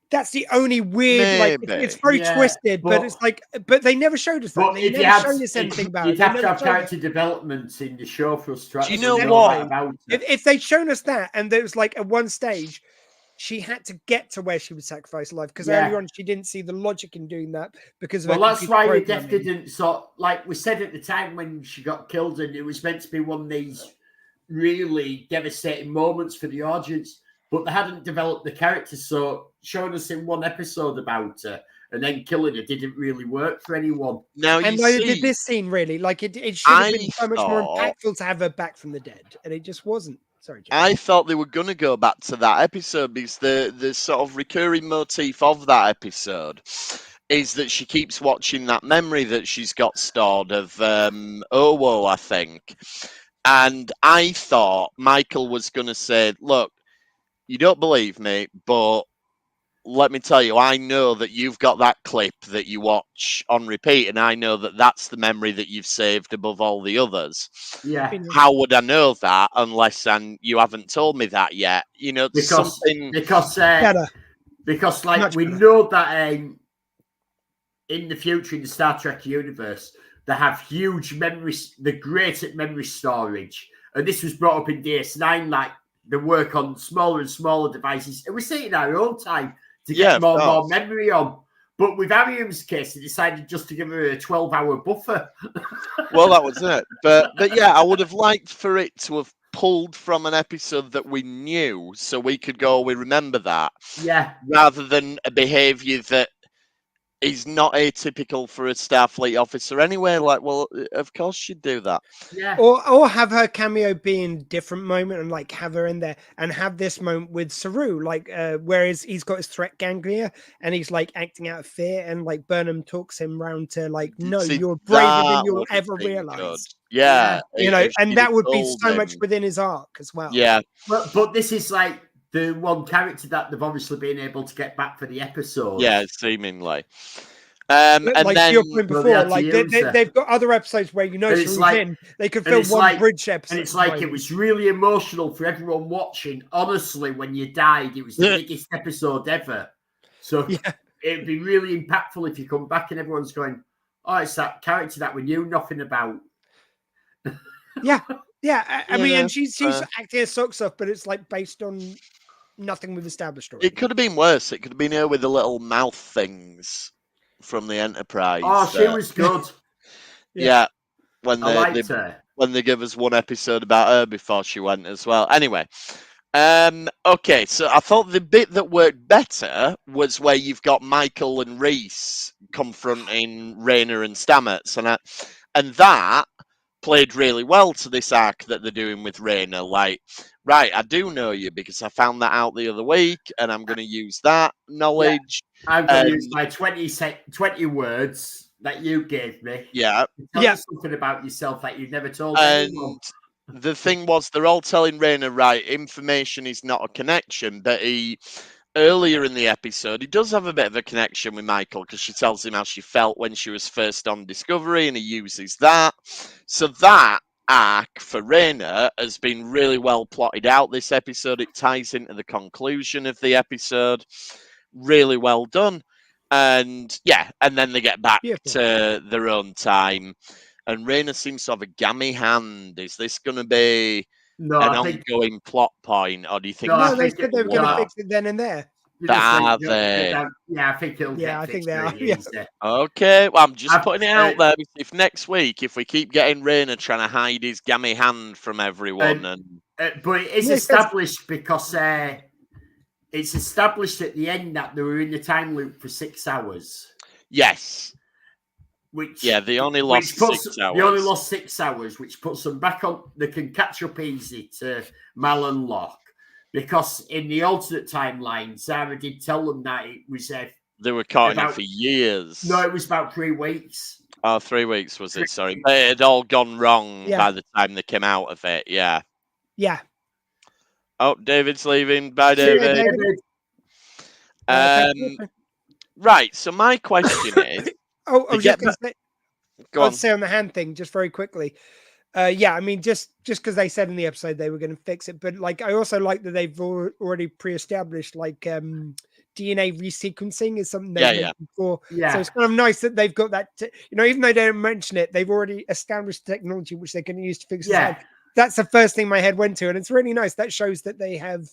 That's the only weird, it's very twisted, but it's like, but they never showed us that. They never showed us anything about it. You'd have to have character developments in the show for us to. Do you know what? If they'd shown us that, and there was like at one stage, she had to get to where she would sacrifice life because Yeah. earlier on she didn't see the logic in doing that because of Well, her that's computer why the death programming. didn't like we said at the time when she got killed, and it was meant to be one of these really devastating moments for the audience, but they hadn't developed the character, so showing us in one episode about her and then killing her didn't really work for anyone. Now And you neither see, did this scene really. Like it should have I been so much more thought- impactful to have her back from the dead, and it just wasn't. Sorry, Jim. I thought they were going to go back to that episode because the sort of recurring motif of that episode is that she keeps watching that memory that she's got stored of Owo, I think. And I thought Michael was going to say, look, you don't believe me, but let me tell you, I know that you've got that clip that you watch on repeat, and I know that that's the memory that you've saved above all the others. Yeah, How would I know that unless you haven't told me that yet? You know, because something. Better. Because like Much we better. know that in the future in the Star Trek universe, they have huge memories. They're great at memory storage, and this was brought up in DS9. Like they work on smaller and smaller devices, and we see it in our own time to get more and more memory on. But with Ariam's case, they decided just to give her a 12-hour buffer. Well, that was it. But yeah, I would have liked for it to have pulled from an episode that we knew, so we could go, we remember that. Yeah. Rather than a behaviour that is not atypical for a Starfleet officer anyway. Like, well, of course she'd do that. Yeah. Or have her cameo be in different moment and like have her in there and have this moment with Saru, like whereas he's got his threat ganglia and he's like acting out of fear, and like Burnham talks him round to like, no, See, you're braver than that you'll would have ever been realize. good. Yeah, you know, if and she'd that have would be told so much him. within his arc as well. Yeah, But this is like the one character that they've obviously been able to get back for the episode. yeah, seemingly. And like then to your point Well, before, they like had to use her. they've got other episodes where you know And it's Saru's like- in. They could and film it's one like- bridge episode. And it's like it moment. was really emotional for everyone watching. Honestly, when you died, it was the Yeah. biggest episode ever. So Yeah. it'd be really impactful if you come back and everyone's going, "Oh, it's that character that we knew nothing about." Yeah, I mean, Yeah, and she's acting as sucks up, but it's like based on nothing we've established already. it could have been worse. It could have been her with the little mouth things from the Enterprise. Oh, she was good. Yeah, when I they liked her. when they give us one episode about her before she went as well. Anyway, okay, so I thought the bit that worked better was where you've got Michael and Reese confronting Rayner and Stamets, and that played really well to this arc that they're doing with Rayner. Like, right, I do know you because I found that out the other week, and I'm going to use that knowledge. I'm going to use my 20 words that you gave me. Yeah. To tell you something about yourself that you've never told And anyone. the thing was, they're all telling Rayner, right, information is not a connection, but earlier in the episode, he does have a bit of a connection with Michael because she tells him how she felt when she was first on Discovery, and he uses that. So that arc for Rayner has been really well plotted out this episode. It ties into the conclusion of the episode. Really well done. And yeah, and then they get back to their own time. And Rayner seems to have a gammy hand. Is this going to be an ongoing plot point, or do you think? No, they said they were going to fix it then and there. Are they? Yeah, I think it'll get I think fixed they are. really Yeah. easy. Okay, well, I'm just putting it out there. If next week, if we keep getting Rayner trying to hide his gammy hand from everyone, but it is established because it's established at the end that they were in the time loop for 6 hours. Yes. They only lost 6 hours. They only lost 6 hours, which puts them back on. They can catch up easy to Mal and Locke, because in the alternate timeline, Zara did tell them that it was. They were caught in it for years. No, it was about 3 weeks. Oh, 3 weeks was it? Sorry, but it had all gone wrong by the time they came out of it. Yeah. Yeah. Oh, David's leaving. Bye, David. Right. So my question is. I was just going to say. Go on. Say on the hand thing just very quickly. Yeah, I mean, just because they said in the episode they were going to fix it, but like I also like that they've already pre-established like DNA resequencing is something they've mentioned before. Yeah. So it's kind of nice that they've got that. Even though they don't mention it, they've already established technology which they can use to fix it. That's the first thing my head went to, and it's really nice. That shows that they have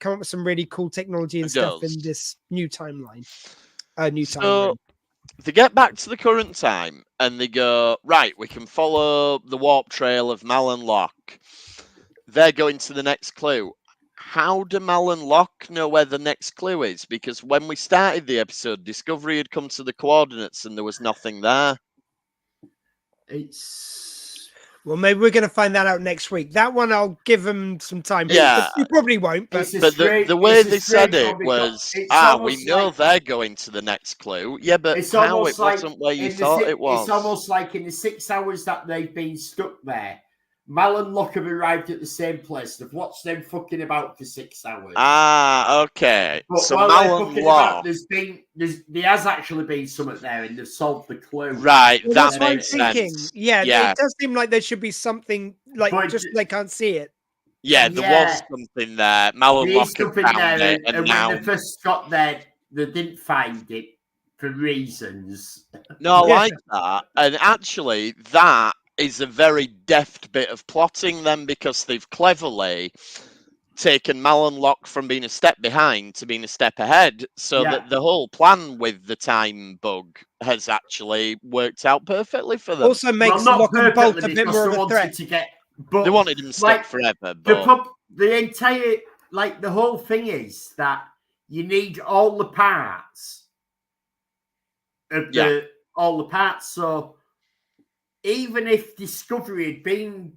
come up with some really cool technology and stuff in this new timeline. So they get back to the current time and they go, right, we can follow the warp trail of Mal and Locke. They're going to the next clue. How do Mal and Locke know where the next clue is? Because when we started the episode, Discovery had come to the coordinates and there was nothing there. Well, maybe we're going to find that out next week. That one, I'll give them some time. Yeah. You probably won't. But the way they said it was, we know they're going to the next clue. Yeah, but how it wasn't where you thought it was. It's almost like in the 6 hours that they've been stuck there, Mal and Locke have arrived at the same place. They've watched them fucking about for 6 hours. Okay. But so while Mal and Locke, there has actually been something there, and they've solved the clue. Right, well, that makes sense. Yeah, it does seem like there should be something just they can't see it. Yeah, there was something there. Mal and Locke have found it, and now when they first got there, they didn't find it for reasons. No, I like that, and actually, that is a very deft bit of plotting then, because they've cleverly taken Mal and Locke from being a step behind to being a step ahead, so that the whole plan with the time bug has actually worked out perfectly for them. Also makes Locke and Bolt a bit more of a threat. They wanted him stuck forever. But the entire, the whole thing is that you need all the parts of all the parts. So even if Discovery had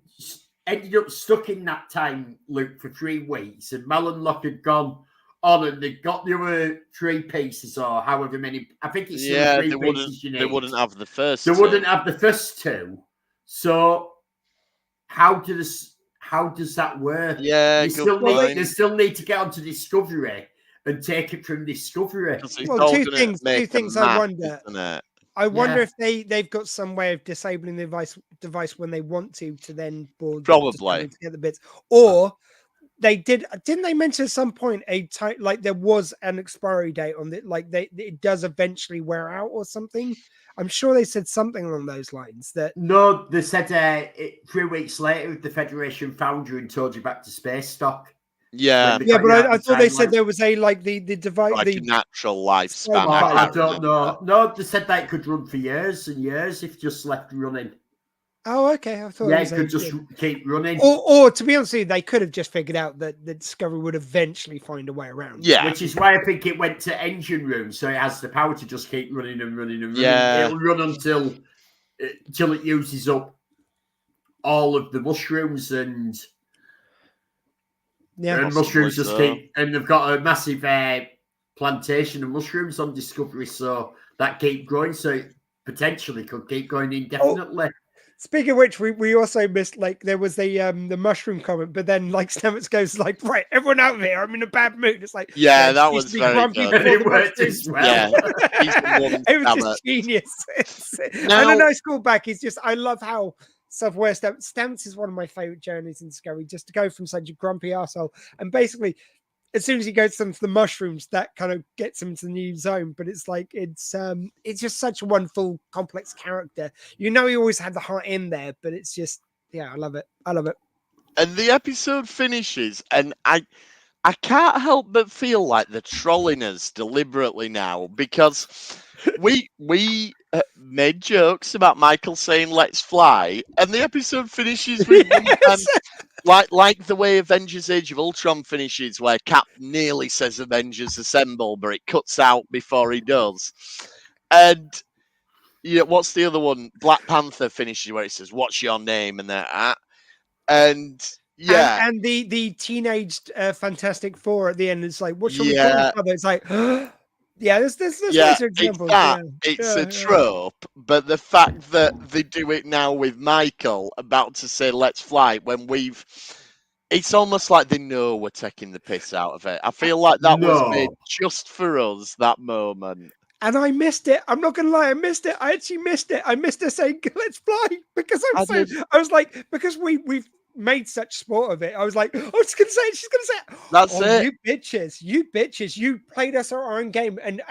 ended up stuck in that time loop for 3 weeks, and Mal and Locke had gone on and they got the other 3 pieces or however many, I think it's still 3 pieces you need. They wouldn't have the first. They wouldn't have the first 2. So how does that work? Yeah, they still need to get onto Discovery and take it from Discovery. Well, two things I wonder. I wonder if they've got some way of disabling the device when they want to then board probably to get the bits, or they didn't they mention at some point there was an expiry date on it, it does eventually wear out or something. I'm sure they said something along those lines. No, they said 3 weeks later the Federation found you and told you back to space stock. Yeah, but I thought they said there was the device, the natural lifespan. I don't know. No, they said that it could run for years and years if just left running. Oh, okay. I thought it could just keep running. Or to be honest with you, they could have just figured out that the Discovery would eventually find a way around. Yeah, which is why I think it went to engine room, so it has the power to just keep running and running and running. Yeah, it'll run until it uses up all of the mushrooms and. Yeah, and mushrooms just keep, and they've got a massive plantation of mushrooms on Discovery, so that keep growing, so it potentially could keep going indefinitely. Speaking of which, we also missed there was the mushroom comment, but then Stamets goes right, everyone out of here, I'm in a bad mood. It's that was very good. It worked as well. Yeah, it was just genius. And a nice callback is just I love how self-aware Stamets is one of my favorite journeys in Discovery, just to go from such a grumpy arsehole and basically as soon as he goes to the mushrooms, that kind of gets him to the new zone. But it's it's just such a wonderful, complex character. He always had the heart in there, but it's just I love it. And the episode finishes, and I can't help but feel like they're trolling us deliberately now, because we made jokes about Michael saying "Let's fly," and the episode finishes with like the way Avengers: Age of Ultron finishes, where Cap nearly says "Avengers Assemble," but it cuts out before he does. And what's the other one? Black Panther finishes where it says "What's your name?" and that, and and the teenage Fantastic Four at the end. It's like, what should we call each other? It's like. There's examples. It's a trope, but the fact that they do it now with Michael about to say "Let's fly" when it's almost like they know we're taking the piss out of it. I feel like that was made just for us, that moment. And I missed it. I'm not gonna lie, I missed it. I actually missed it. I missed her saying "Let's fly" because I was like, because we've made such sport of it. I was like, oh, she's gonna say it. That's it. You bitches, you played us our own game, and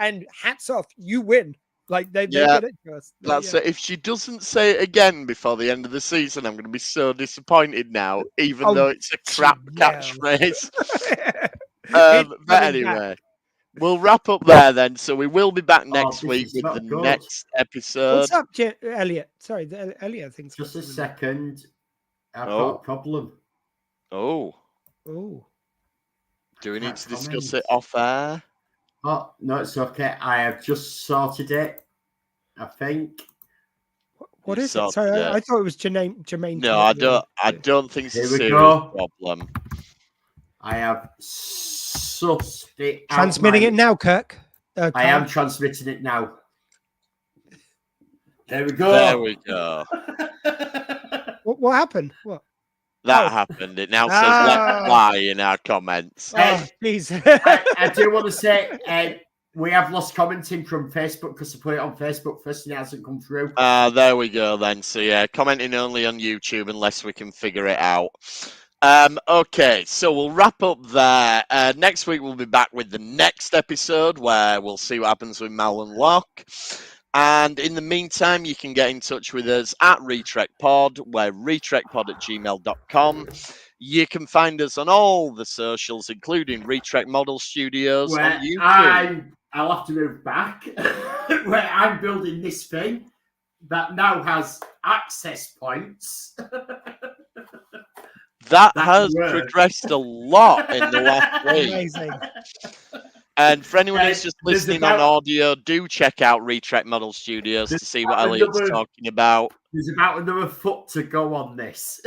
hats off, you win. They did it to us. That's it. If she doesn't say it again before the end of the season, I'm gonna be so disappointed now, even though it's a crap catchphrase. But anyway, we'll wrap up there then. So we will be back next week with the next episode. What's up, Elliot? Sorry, Elliot, I think. Just a second. I've got a problem. Oh. Oh. Do we need to discuss it off air? Oh, no, it's okay. I have just sorted it, I think. What is it? Sorry, I thought it was Jermaine. No, I don't think it's a serious problem. I have sussed it out. Transmitting it now, Kirk. I am transmitting it now. There we go. There we go. What happened? What? That happened. It now says "Let's Fly" in our comments. Please. I do want to say we have lost commenting from Facebook because I put it on Facebook first and it hasn't come through. There we go then. So yeah, commenting only on YouTube unless we can figure it out. Okay, so we'll wrap up there. Next week we'll be back with the next episode where we'll see what happens with Mal and Locke. And in the meantime, you can get in touch with us at RetrekPod. We're retrekpod@gmail.com. You can find us on all the socials, including Retrek Model Studios on YouTube. I'll have to move back where I'm building this thing that now has access points. That has progressed a lot in the last week. Amazing. And for anyone who's just listening on audio, do check out Retrek Model Studios to see what Elliot's talking about. There's about another foot to go on this.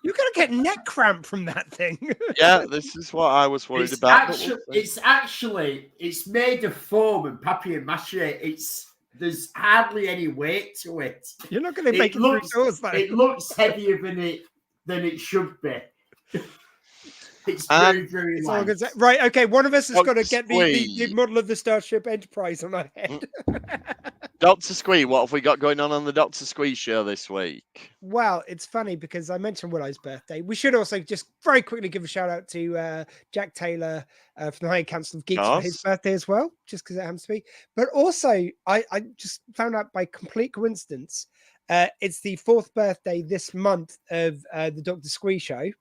You're going to get neck cramp from that thing. Yeah, this is what I was worried about. It's made of foam and papier-mâché. There's hardly any weight to it. You're not going to make it through doors, though. It looks heavier than it should be. It's very, very light. Right, okay, one of us has got to get the model of the Starship Enterprise on our head. Dr. Squee, what have we got going on the Dr. Squee show this week? Well, it's funny because I mentioned Willow's birthday. We should also just very quickly give a shout out to Jack Taylor from the High Council of Geeks for his birthday as well, just because it happens to be. But also, I just found out by complete coincidence, it's the 4th birthday this month of the Dr. Squee show.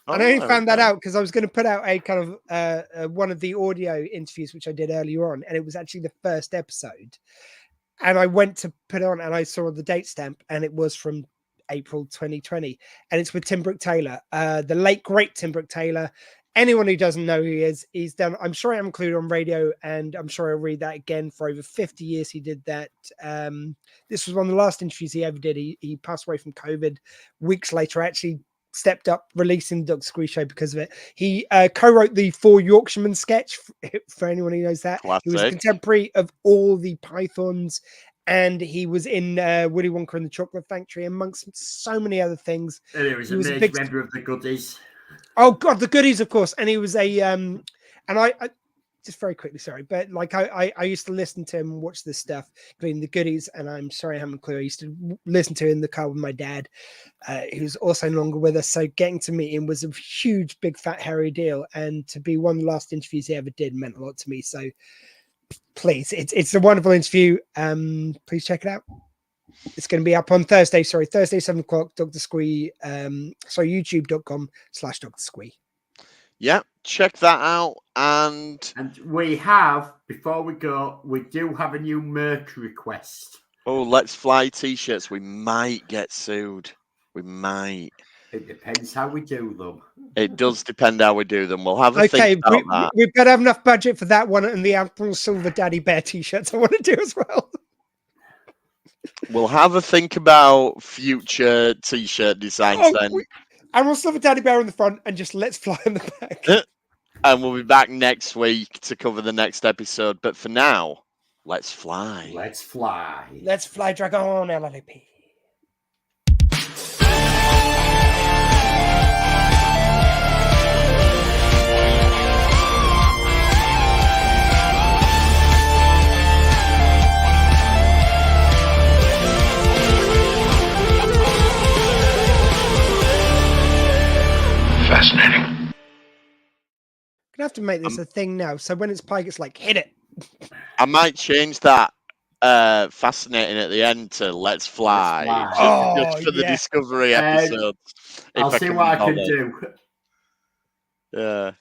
And I only found that out because I was going to put out a kind of one of the audio interviews, which I did earlier on, and it was actually the first episode. And I went to put it on and I saw the date stamp and it was from April 2020. And it's with Tim Brooke Taylor, the late, great Tim Brooke Taylor. Anyone who doesn't know who he is, he's done, I'm sure I'm included on radio and I'm sure I'll read that again. For over 50 years, he did that. This was one of the last interviews he ever did. He passed away from COVID. Weeks later, I actually stepped up releasing the Dr. Squee show because of it. He co-wrote the 4 Yorkshiremen sketch for anyone who knows that. Classic. He was a contemporary of all the Pythons and he was in Willy Wonka and the Chocolate Factory amongst so many other things. And he was a big member of the Goodies. Oh God, the Goodies, of course. And he was a and I just very quickly, sorry, but like I used to listen to him and watch this stuff, including the Goodies, and I'm sorry I haven't a clue. I used to listen to it in the car with my dad, who's also no longer with us. So getting to meet him was a huge, big, fat, hairy deal, and to be one of the last interviews he ever did meant a lot to me. So please, it's a wonderful interview. Please check it out. It's going to be up on Thursday, 7 o'clock, Dr. Squee, youtube.com/Dr. Squee. Yeah, check that out. And we have, before we go, we do have a new merch request. Oh, Let's Fly t-shirts. We might get sued. We might. It depends how we do them. It does depend how we do them. We'll have a think about that. We've got to have enough budget for that one and the Apple Silver Daddy Bear t-shirts I want to do as well. We'll have a think about future t-shirt designs then. And we'll still have a Daddy Bear on the front and just Let's Fly on the back. And we'll be back next week to cover the next episode. But for now, let's fly. Let's fly. Let's fly, Dragon LLP. Fascinating. Gonna have to make this a thing now. So when it's Pike, it's like hit it. I might change that fascinating at the end to Let's Fly. Just for the Discovery episodes. I'll see what I can do. Yeah.